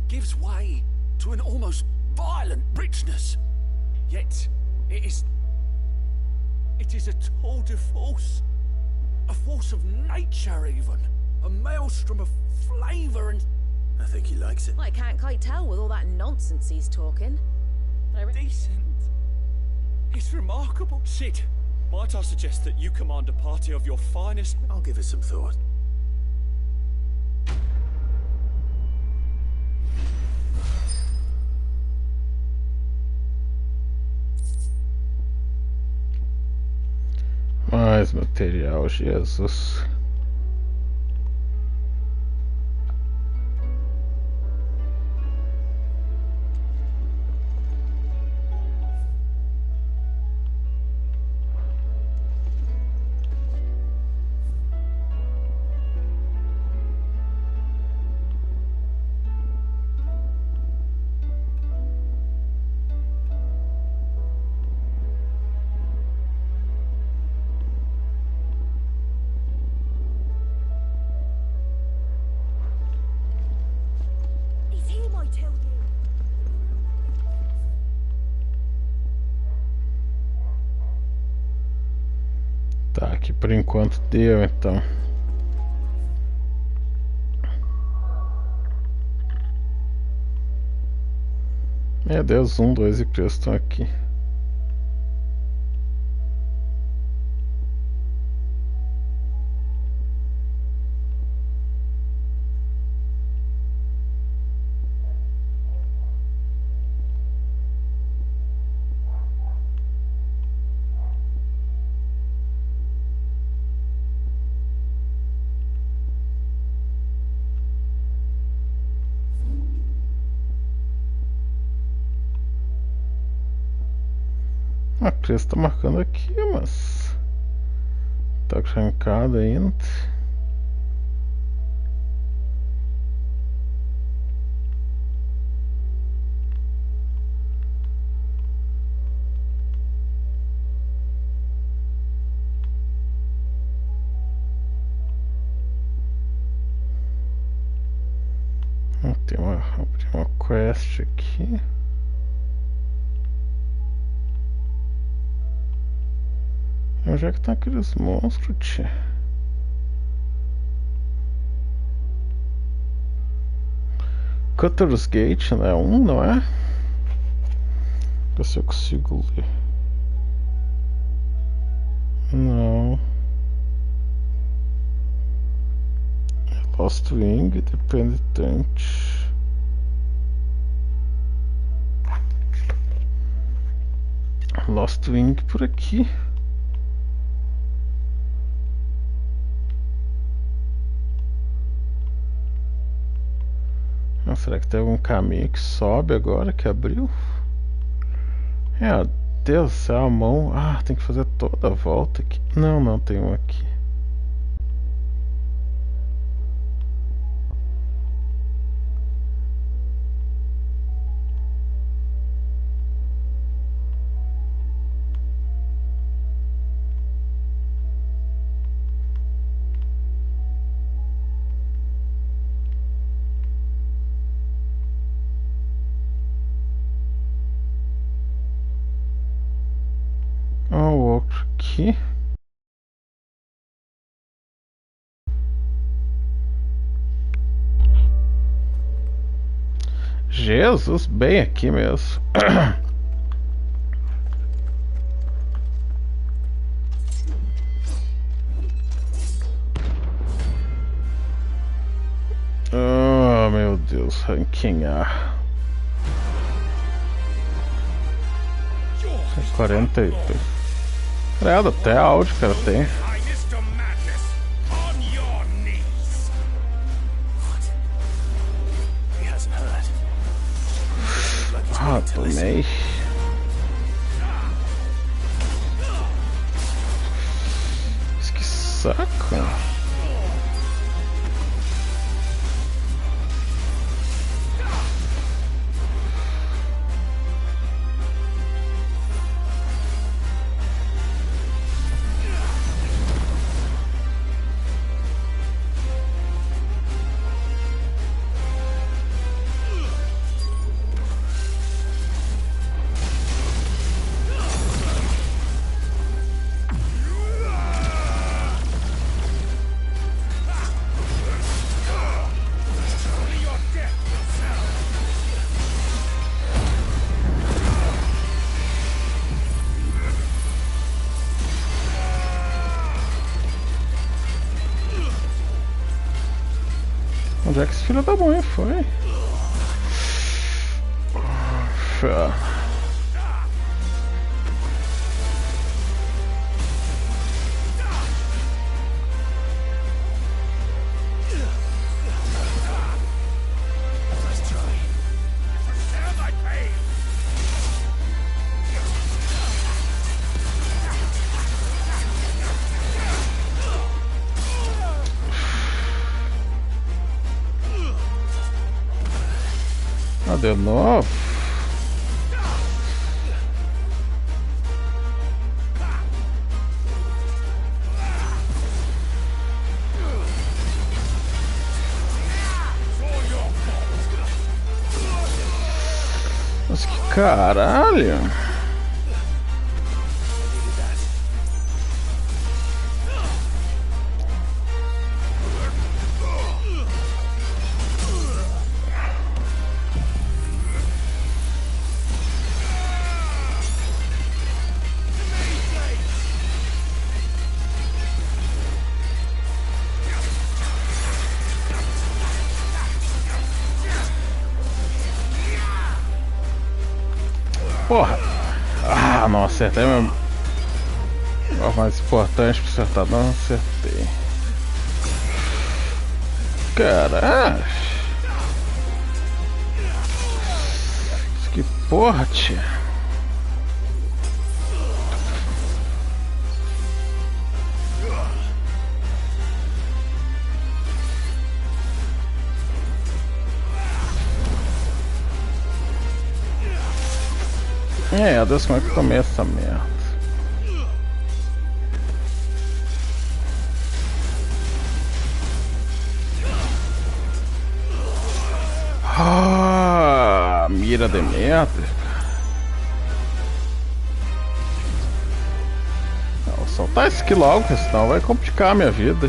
gives way to an almost violent richness. Yet, it is a tour de force. A force of nature even. A maelstrom of flavour and... I think he likes it. Well, I can't quite tell with all that nonsense he's talking. But decent. It's remarkable. Sid, might I suggest that you command a party of your finest... I'll give it some thought. Mais material, Jesus. Tá, aqui por enquanto deu então. Meu Deus, 1, 2 e 3 estão aqui. A Cris tá marcando aqui, mas tá trancado ainda. Tem uma quest aqui. Onde é que tá aqueles monstros, tia? Cutter's Gate, né? Não é? Ver se eu consigo ler. Não. Lost Wing, Dependente. Lost Wing por aqui. Ah, será que tem algum caminho que sobe agora que abriu? Deus do céu, a mão. Ah, tem que fazer toda a volta aqui. Não, tem um aqui. O outro aqui. Jesus, bem aqui mesmo. Oh, meu Deus, ranquinhar. 48. Credo, até áudio, cara, tem. Ah, tomei. Mas que saco. Onde é que esse filho da mãe foi? Ufa. De novo. Mas que caralho. Porra! Ah, não acertei mesmo. O mais importante pra acertar, não acertei. Caralho! Que porra, tia! Deus, como é que eu tomei essa merda? Ah, mira de merda. Vou soltar esse aqui logo, senão vai complicar a minha vida.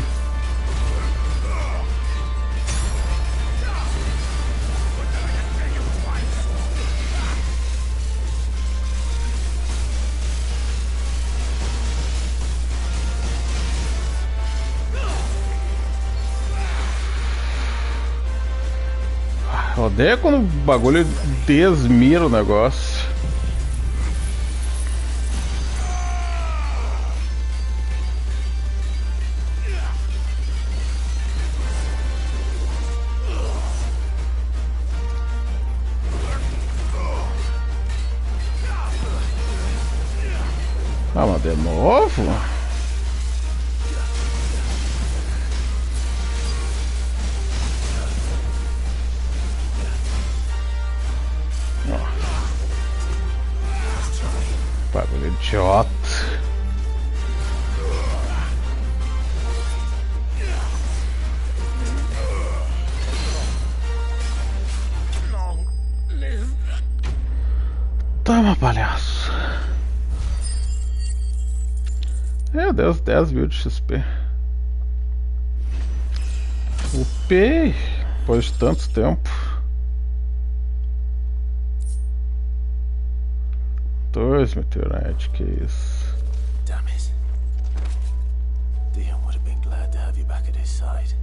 Odeio quando o bagulho desmira o negócio. Ah, mas de novo? Bagulho idiota. Toma, palhaço. Meu Deus, 10.000 de XP. Upei depois de tanto tempo. 2 meteorites, que isso? Damn it. Dion would have been glad to have you back at his side.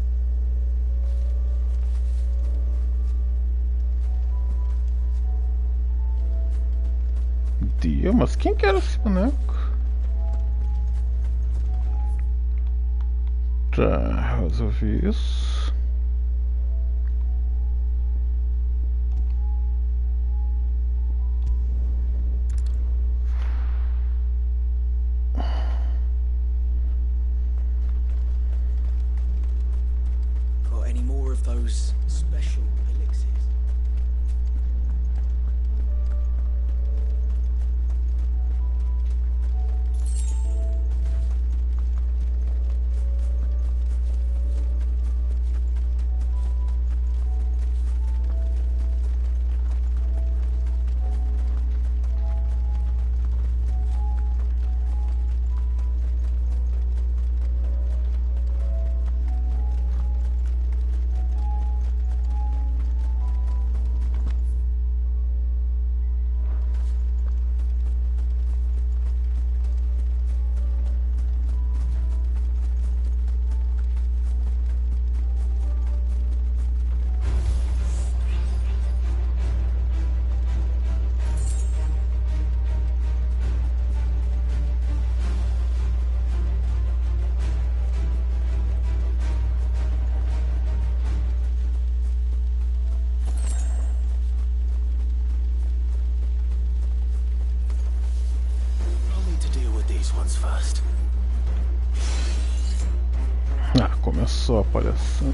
Dion, mas quem que era esse boneco? Tá, resolvi isso. Got any more of those special elixirs? First. Ah, começou a palhaçada.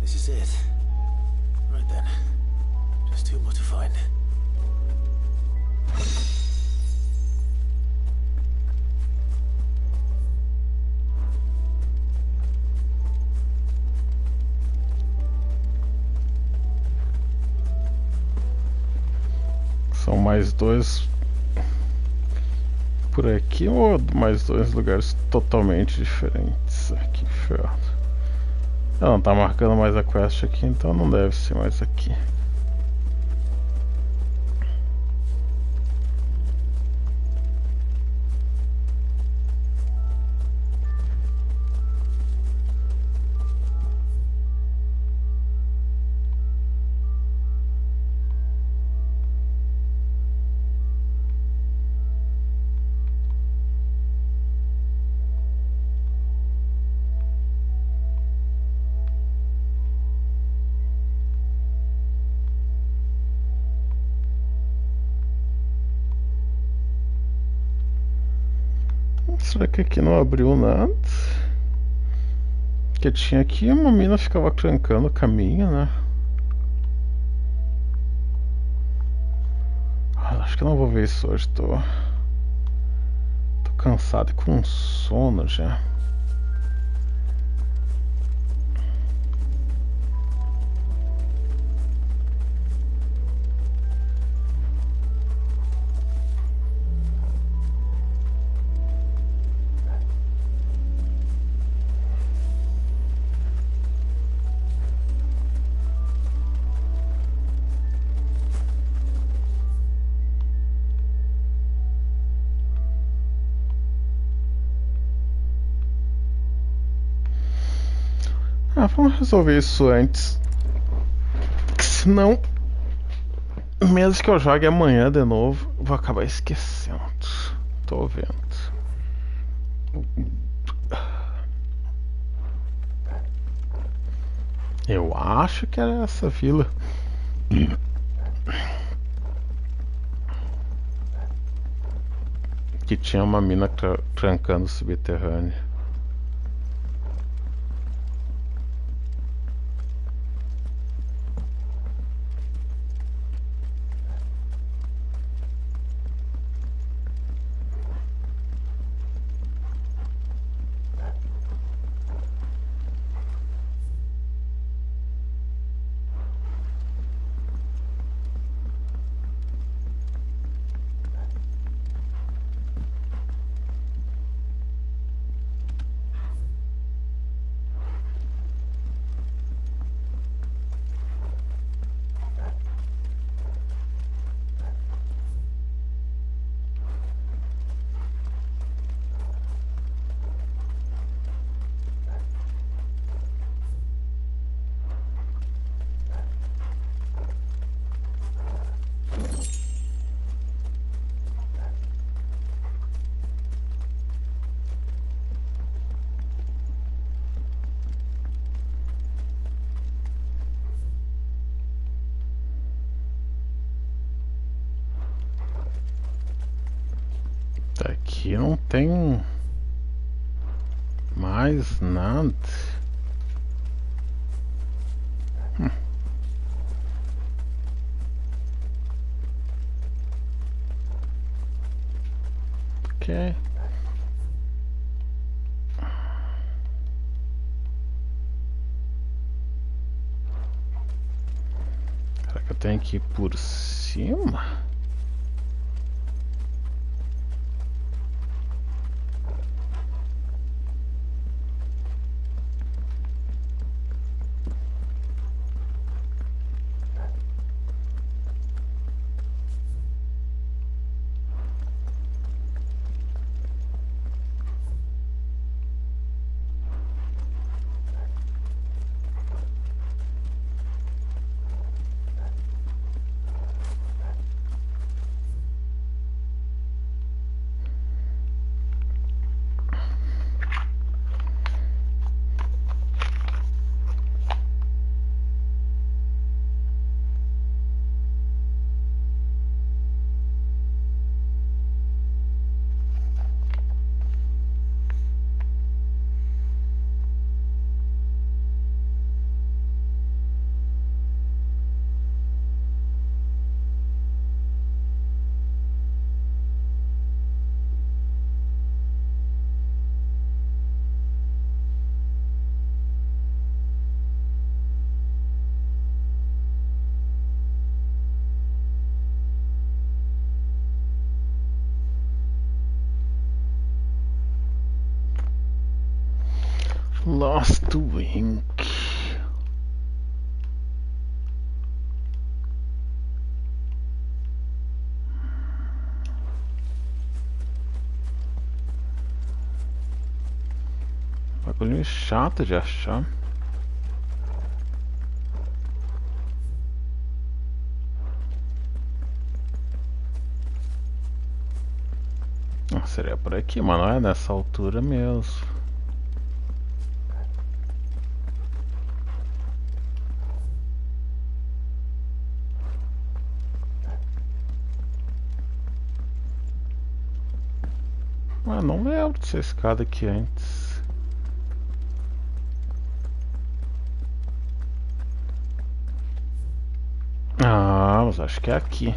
This is it. Right then. Just two more to find. São mais dois por aqui ou mais dois lugares totalmente diferentes? Que inferno. Ela não tá marcando mais a quest aqui, então não deve ser mais aqui. Será que aqui não abriu nada? Que tinha aqui uma mina ficava trancando o caminho, né? Acho que eu não vou ver isso hoje, tô cansado e com sono já. Vamos resolver isso antes. Senão, mesmo que eu jogue amanhã de novo, eu vou acabar esquecendo. Tô vendo. Eu acho que era essa vila. Que tinha uma mina trancando o subterrâneo. Aqui não tem mais nada. Ok. Será que eu tenho que ir por cima? Lost Wink. Bagulho chato de achar. Seria por aqui, mas não é nessa altura mesmo. Mas não lembro dessa escada aqui antes. Ah, mas acho que é aqui.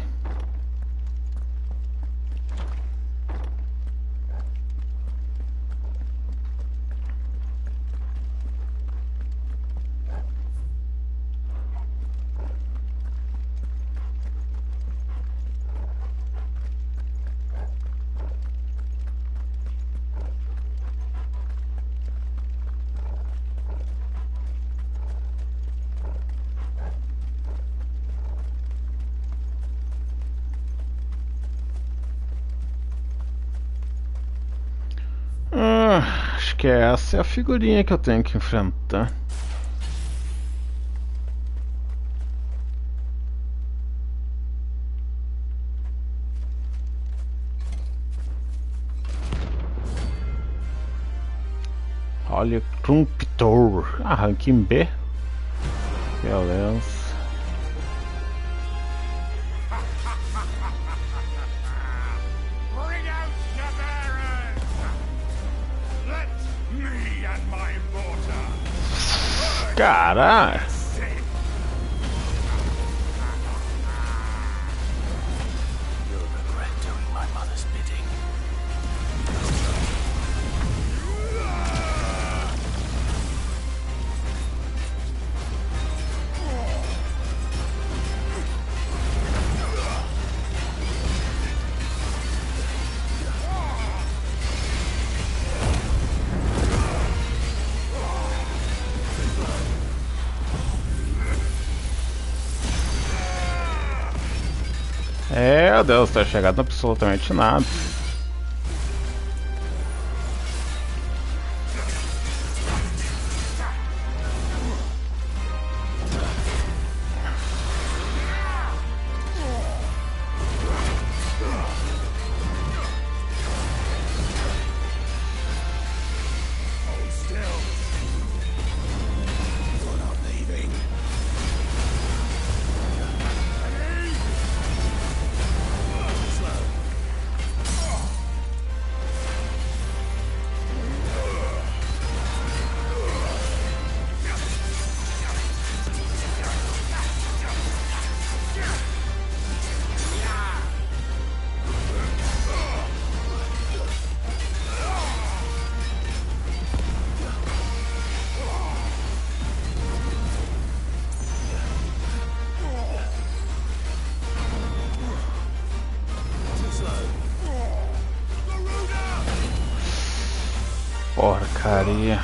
Acho que essa é a figurinha que eu tenho que enfrentar. Olha, Trumpetor. Arranque em B. Beleza. Caralho! Meu Deus, tá chegando absolutamente nada. Porcaria.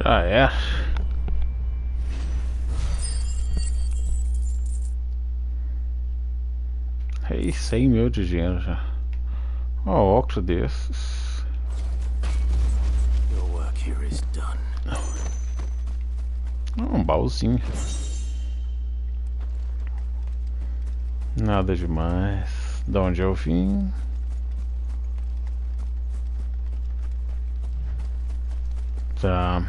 Já é. Ei, 100 mil de dinheiro já. Ó, óculos desses. Your work here is done. Um baúzinho. Nada demais. De onde eu vim? Tá.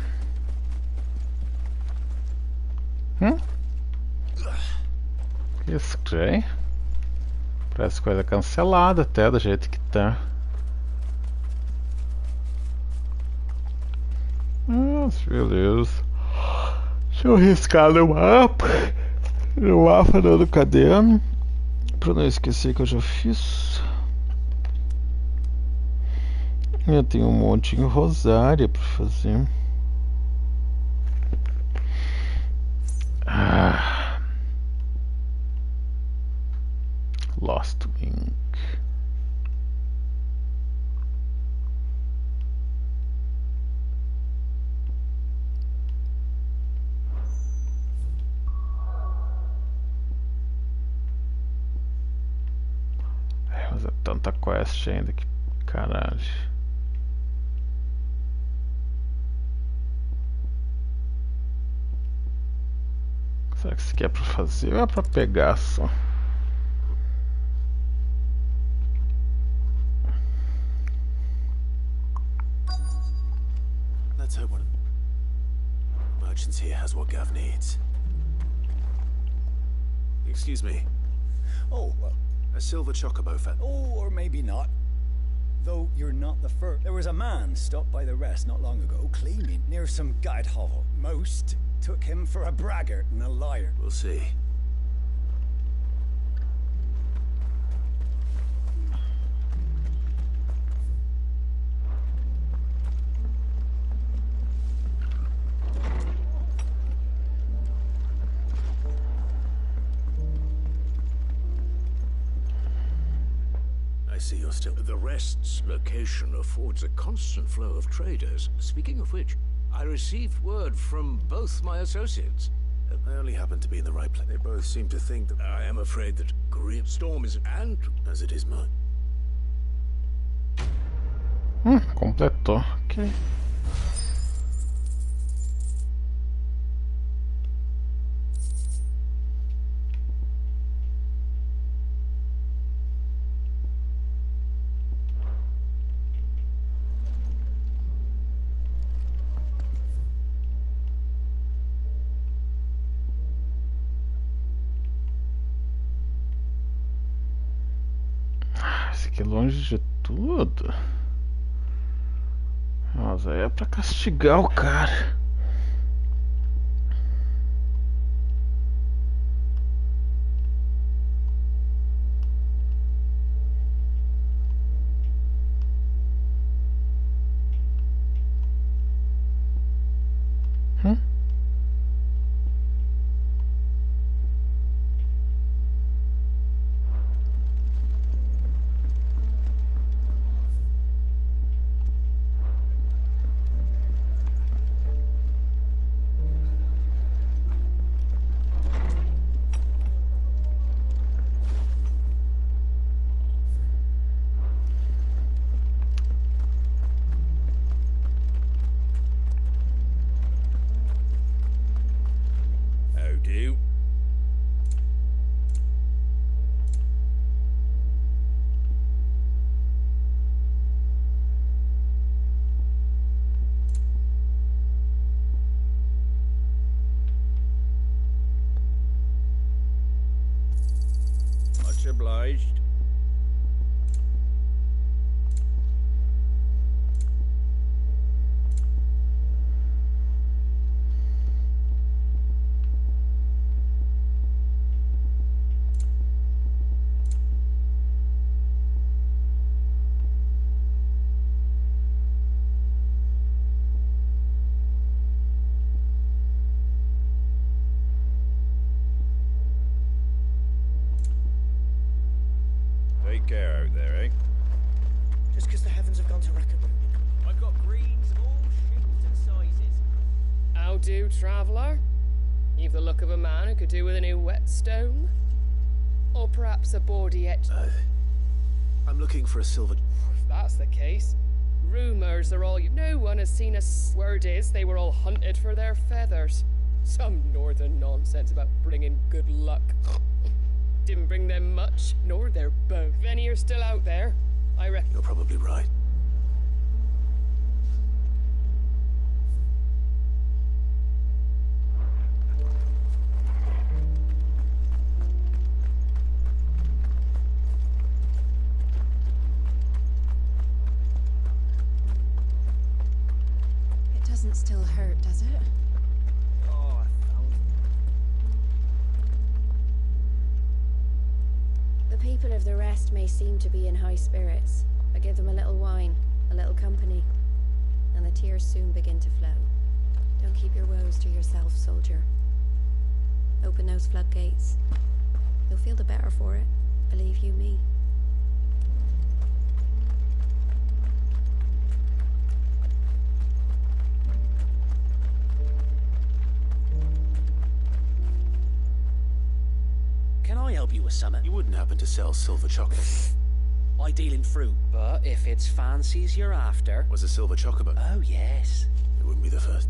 Isso que é? Parece coisa cancelada até do jeito que tá. Nossa, beleza. Deixa eu riscar no mapa. No mapa do caderno. Pra não esquecer que eu já fiz. Eu tenho um monte em Rosária pra fazer. Lost Wing. tanta quest ainda, que caralho. Será que isso aqui é pra fazer ou é pra pegar só? Let's hope one of the merchants here has what Gav needs. Excuse me. Oh, well. A silver chocobo fat. Oh, or maybe not. Though you're not the first. There was a man stopped by the rest not long ago, claiming near some guide hovel. Most took him for a braggart and a liar. We'll see. I see you're still... The Rest's location affords a constant flow of traders. Speaking of which, I received word from both my associates. I only happen to be in the right place. They both seem to think that... I am afraid that Green Storm is... and... as it is mine. Completou. Ok. Esse aqui é longe de tudo. Mas aí é pra castigar o cara. Do. Much obliged. Take care out there, eh? Just because the heavens have gone to record. I've got greens of all shapes and sizes. How do, traveller? You've the look of a man who could do with a new whetstone. Or perhaps a bawdy etch. I'm looking for a silver... If that's the case, rumours are all you... No one has seen us. Word is they were all hunted for their feathers. Some northern nonsense about bringing good luck. Didn't bring them much, nor their bow. If any are still out there, I reckon... You're probably right. It doesn't still hurt, does it? Oh, The people of the Rest may seem to be in high spirits, but give them a little wine, a little company, and the tears soon begin to flow. Don't keep your woes to yourself, soldier. Open those floodgates. You'll feel the better for it, believe you me. can I help you with something? You wouldn't happen to sell silver chocolate? I deal in fruit. But if it's fancies you're after... Was a silver chocobo? Oh, yes. It wouldn't be the first.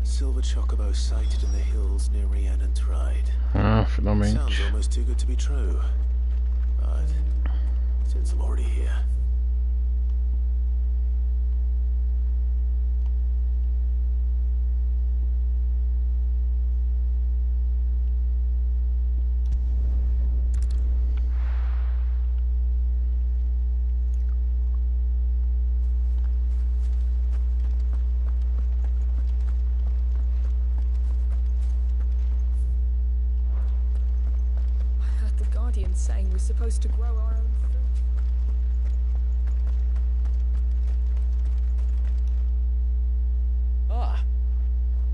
A silver chocobo sighted in the hills near Rhiannon Tride. Finalmente. Sounds almost too good to be true. But since I'm already here... saying we're supposed to grow our own food. Ah,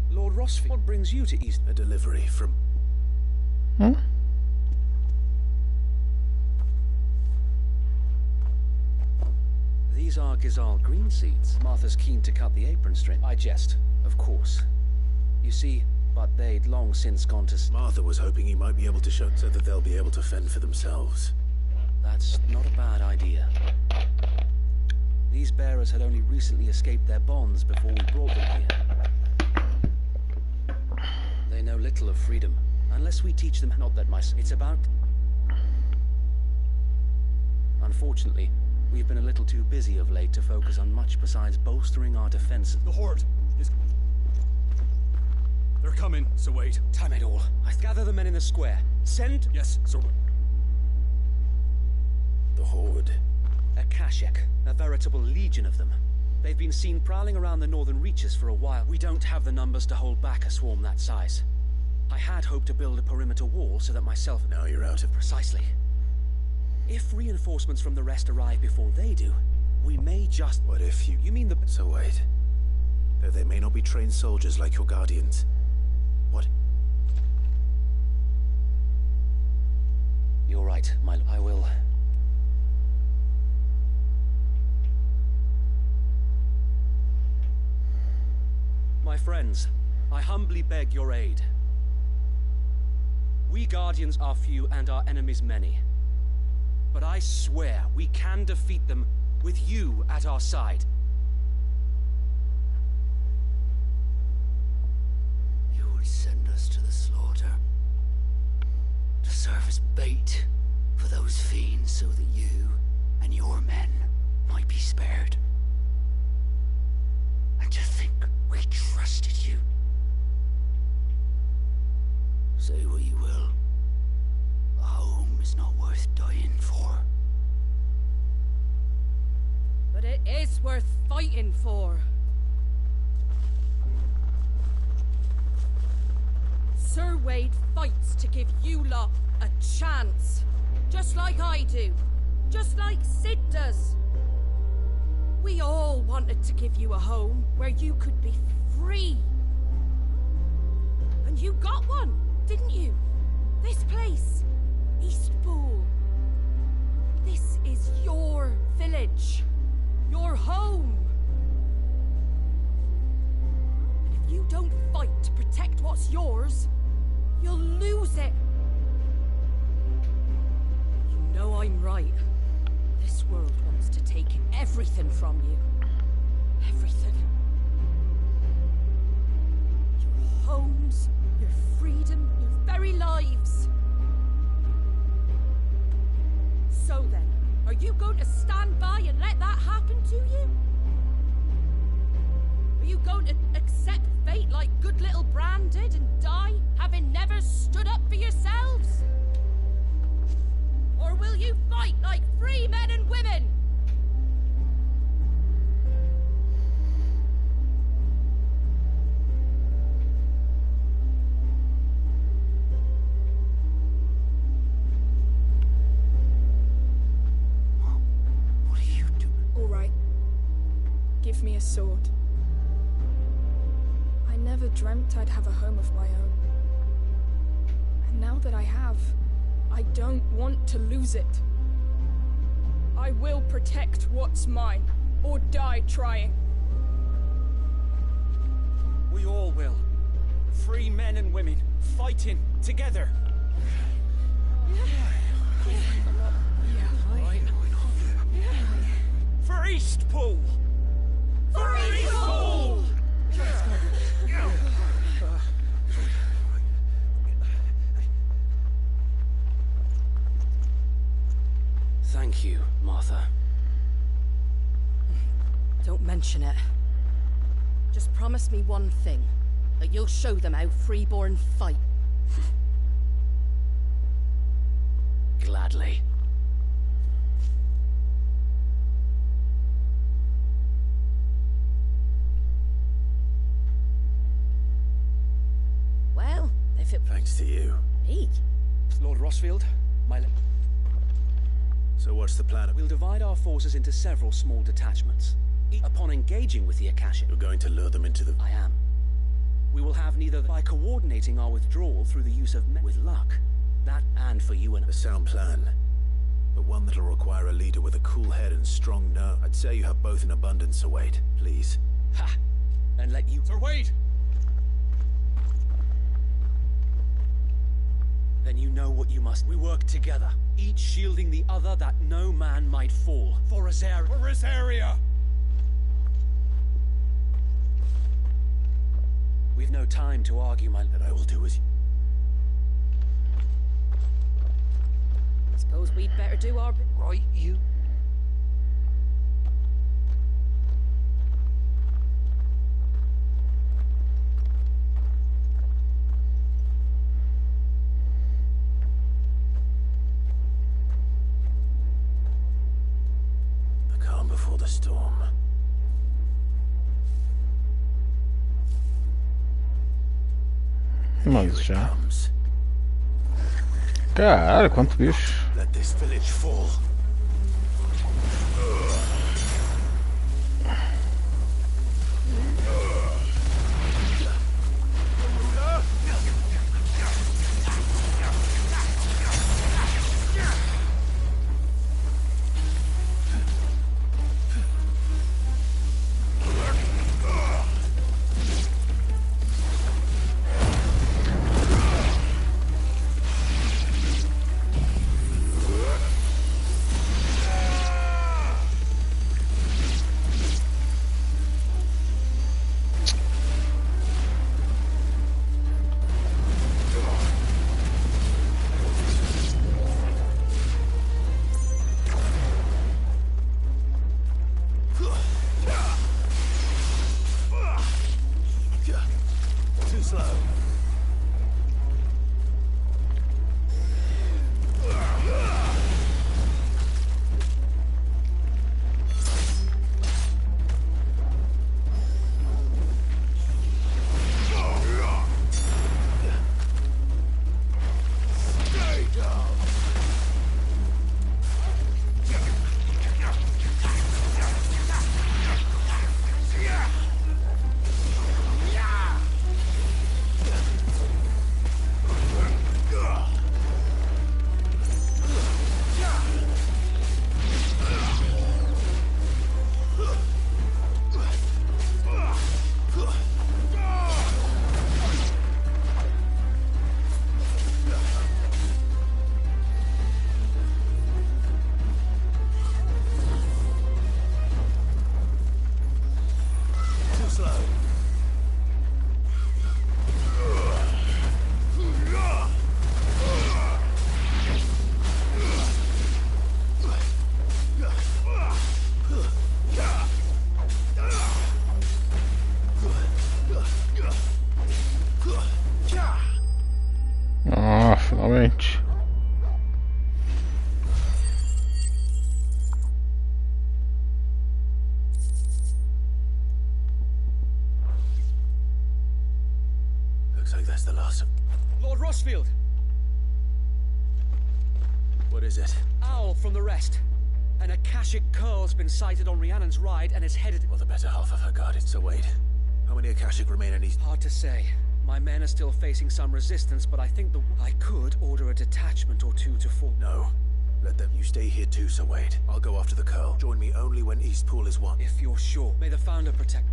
Lord Rosfield, what brings you to East? A delivery from... Hmm? These are Gizal green seeds. Martha's keen to cut the apron string. I jest, of course. You see, but they'd long since gone to... Martha was hoping he might be able to show so that they'll be able to fend for themselves. That's not a bad idea. These bearers had only recently escaped their bonds before we brought them here. They know little of freedom, unless we teach them not that it's about... Unfortunately, we've been a little too busy of late to focus on much besides bolstering our defense. The Horde is... They're coming, so wait. Time it all. I gather the men in the square. Send... Yes, sir. The Horde. A Kashek. A veritable legion of them. They've been seen prowling around the northern reaches for a while. We don't have the numbers to hold back a swarm that size. I had hoped to build a perimeter wall so that myself... Now you're out of... Precisely. If reinforcements from the rest arrive before they do, we may just... What if you... You mean the... So wait. Though they may not be trained soldiers like your guardians. What? You're right, my lord. I will... My friends, I humbly beg your aid. We Guardians are few and our enemies many. But I swear we can defeat them with you at our side. You would send us to the slaughter, to serve as bait for those fiends so that you and your men might be spared. And to think we trusted you. Say what you will. A home is not worth dying for. But it is worth fighting for. Sir Wade fights to give you lot a chance. Just like I do. Just like Sid does. We all wanted to give you a home where you could be free. And you got one, didn't you? This place, Eastpool. This is your village. Your home. And if you don't fight to protect what's yours, you'll lose it. You know I'm right. This world wants to take everything from you. Everything. Your homes, your freedom, your very lives. So then, are you going to stand by and let that happen to you? Are you going to accept fate like good little Bran did and die, having never stood up for yourselves? Or will you fight like free men and women? What are you doing? All right. Give me a sword. I never dreamt I'd have a home of my own. And now that I have, I don't want to lose it. I will protect what's mine, or die trying. We all will. Free men and women, fighting together. Yeah, Right. Eastpool! For Eastpool! Thank you, Martha. Don't mention it. Just promise me one thing. That you'll show them how freeborn fight. Gladly. Well, if it... Thanks to you. Me? Lord Rossfield, So what's the plan? We'll divide our forces into several small detachments. Upon engaging with the Akashic... You're going to lure them into the... I am. We will have neither by coordinating our withdrawal through the use of with luck. That and for you and... A sound plan. But one that'll require a leader with a cool head and strong nerve. I'd say you have both in abundance, Sir Wade. Please. Ha! And let you... Sir Wade! Then you know what you must. We work together, each shielding the other that no man might fall. For Rosaria. For Rosaria! We've no time to argue, my... That I will do as... Suppose we'd better do our... Right, you. The calm before the storm. Mas já. Cara, quanto bicho. Let this village fall. Ah, finalmente. Looks like that's the last of... Lord Rossfield! What is it? Owl from the rest. An Akashic curl's been sighted on Rhiannon's ride and is headed... Well, the better half of her guarded, Sir Wade. How many Akashic remain in East... Hard to say. My men are still facing some resistance, but I think I could order a detachment or two to fall. No. Let them... You stay here too, Sir Wade. I'll go after the curl. Join me only when Eastpool is won. If you're sure. May the Founder protect...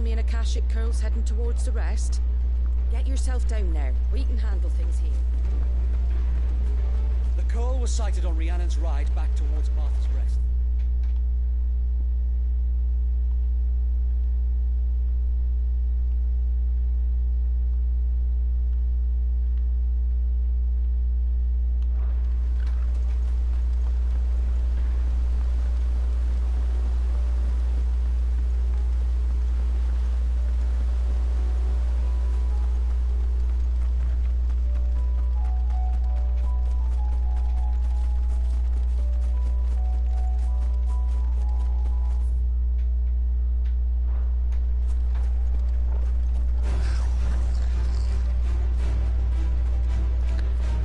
tell me an Akashic Curl's heading towards the rest? Get yourself down there. We can handle things here. The Curl was sighted on Rhiannon's ride back towards Martha's Rest.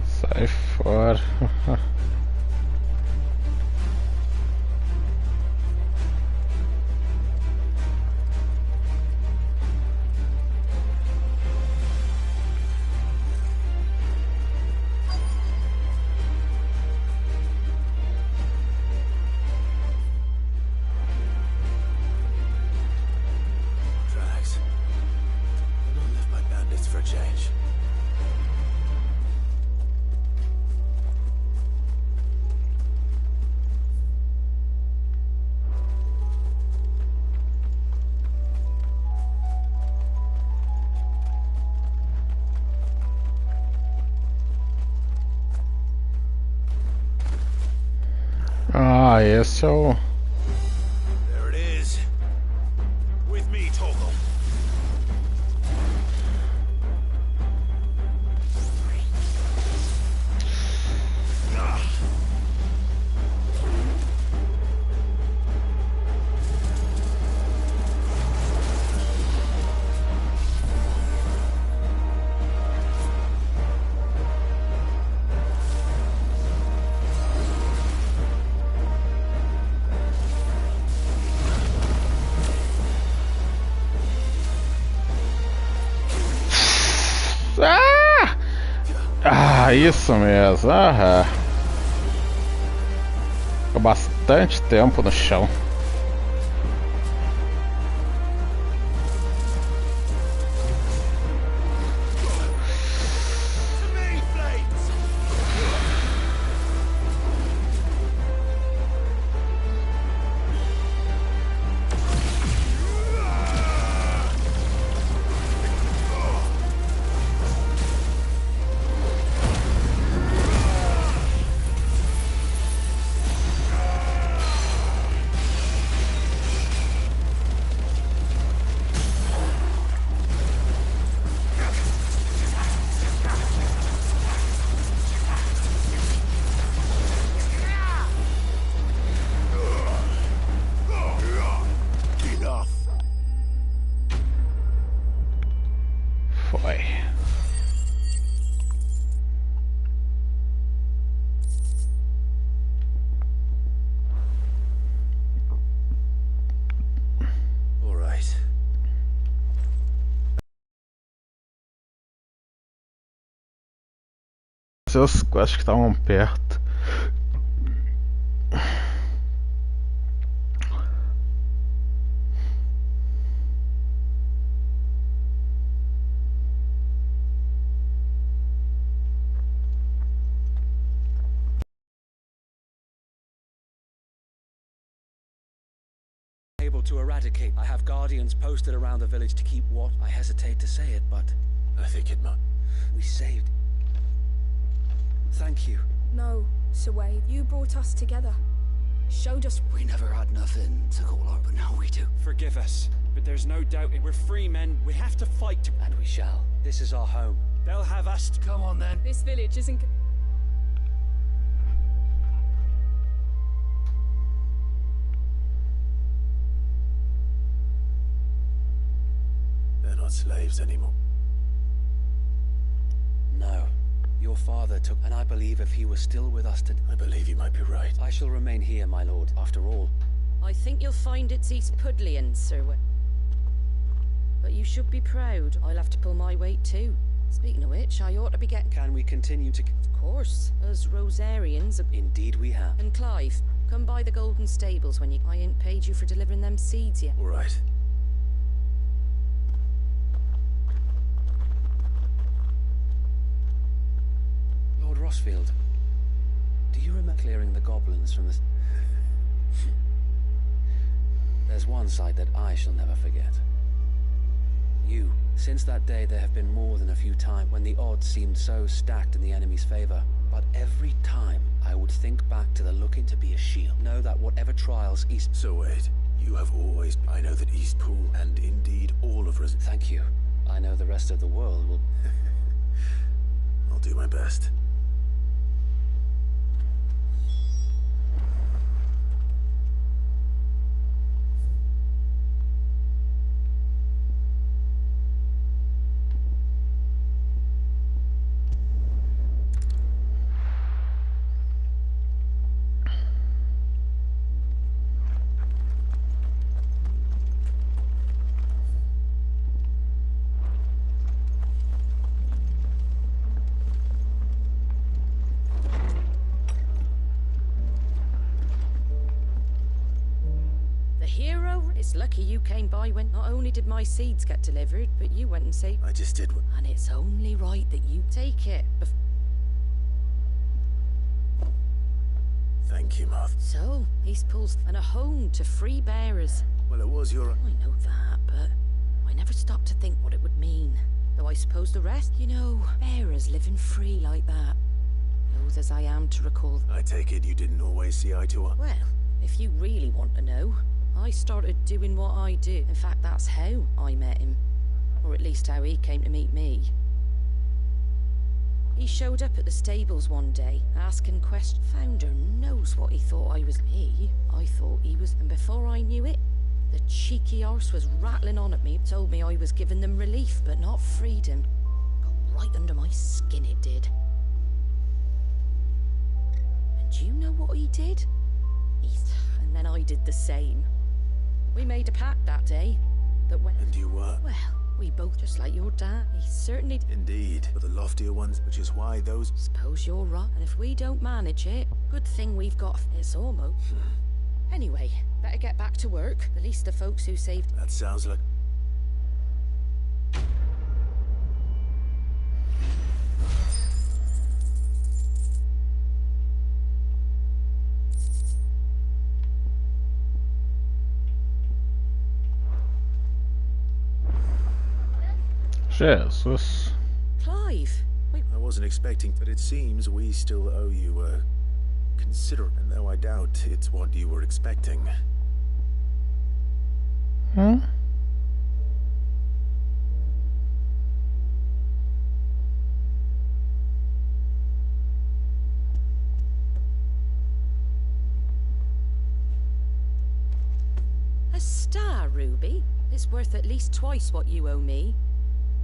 Sai fora. Drags. I'm not left by bandits for a change. Ah, esse é o... There it is. With me, Torgal. Ah, isso mesmo. Aham. Ficou bastante tempo no chão. Foi. All right. Seus acho que estavam perto. Able to eradicate. I have guardians posted around the village to keep what? I hesitate to say it, but... I think it might. We saved. Thank you. No, Sway, you brought us together. Showed us We never had nothing to call our, but now we do. Forgive us, but there's no doubt we're free men. We have to fight to... And we shall. This is our home. They'll have us to... Come on then. this village isn't... They're not slaves anymore. No. Your father took... And I believe if he was still with us today... I believe you might be right. I shall remain here, my lord. After all... I think you'll find it's East Pudlian, Sir. But you should be proud. I'll have to pull my weight too. Speaking of which, I ought to be getting... Can we continue to... Of course, as Rosarians... Indeed we have. And Clive, come by the Golden Stables when you... I ain't paid you for delivering them seeds yet. All right. Crossfield. Do you remember clearing the goblins from the... There's one sight that I shall never forget. You. Since that day, there have been more than a few times when the odds seemed so stacked in the enemy's favor. But every time, I would think back to the looking to be a shield. Know that whatever trials East... So wait, you have always... I know that Eastpool, and indeed all of us... Thank you. I know the rest of the world will... I'll do my best. It's lucky you came by when not only did my seeds get delivered, but you went and saved... I just did what... And it's only right that you take it. Thank you, Moth. So, Eastpool's and a home to free bearers. Well, it was your... I know that, but I never stopped to think what it would mean. Though I suppose the rest, you know, bearers living free like that. Loath as I am to recall... I take it you didn't always see eye to eye? Well, if you really want to know... I started doing what I do. In fact, that's how I met him. Or at least how he came to meet me. He showed up at the stables one day, asking questions. Founder knows what he thought I was. Me, I thought he was... And before I knew it, the cheeky arse was rattling on at me, told me I was giving them relief, but not freedom. Got right under my skin, it did. And do you know what he did? And then I did the same. We made a pact that day, that when... And you were? Well, we both, just like your dad. He certainly... Indeed, but the loftier ones, which is why those... Suppose you're right, and if we don't manage it, good thing we've got... It's almost... Anyway, better get back to work. The least the folks who saved... That sounds like... Jesus. Clive! Wait. I wasn't expecting, but it seems we still owe you a considerate, and though I doubt it's what you were expecting. Hmm? A star, Ruby. It's worth at least twice what you owe me.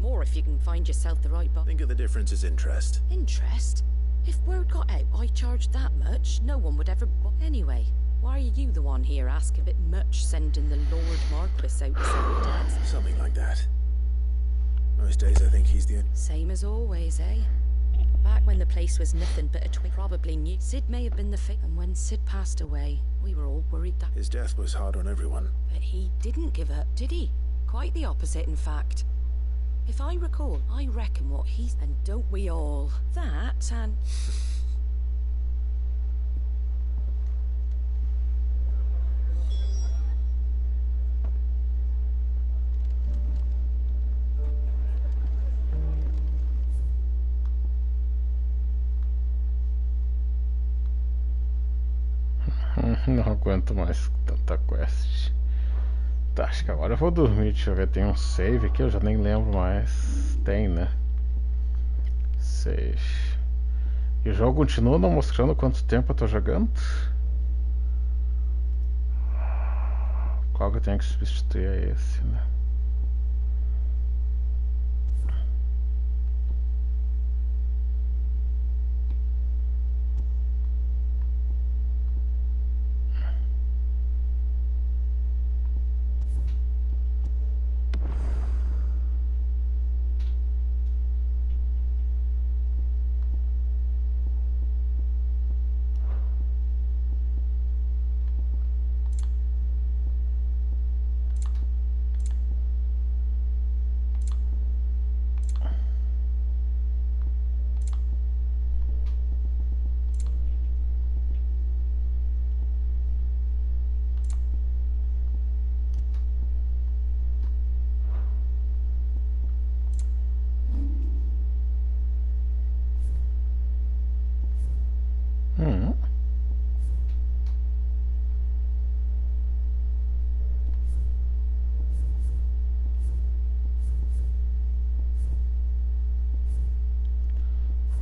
More if you can find yourself the right box. Think of the difference as interest. Interest? If word got out I charged that much, no one would ever... Anyway, why are you the one here asking a bit much, sending the Lord Marquis out to sell debts? Something like that. Most days I think he's the... Same as always, eh? Back when the place was nothing but a twin, probably knew. Sid may have been the fate, and when Sid passed away, we were all worried that... His death was hard on everyone. But he didn't give up, did he? Quite the opposite, in fact. If I recall, I reckon what he's... And don't we all? That, and... Não aguento mais tanta quest. Tá, acho que agora eu vou dormir. Deixa eu ver, tem um save aqui, eu já nem lembro mais. Tem, né? Save. E o jogo continua não mostrando quanto tempo eu tô jogando? Qual que eu tenho que substituir a esse, né?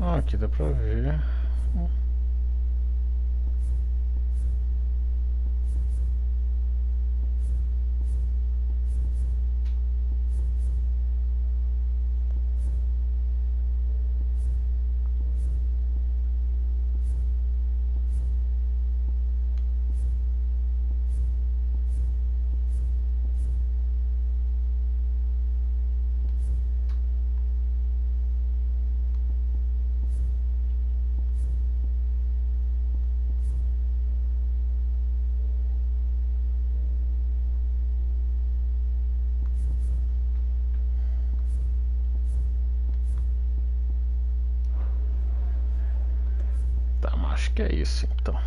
Ah, aqui dá pra ver. Tá, mas acho que é isso então.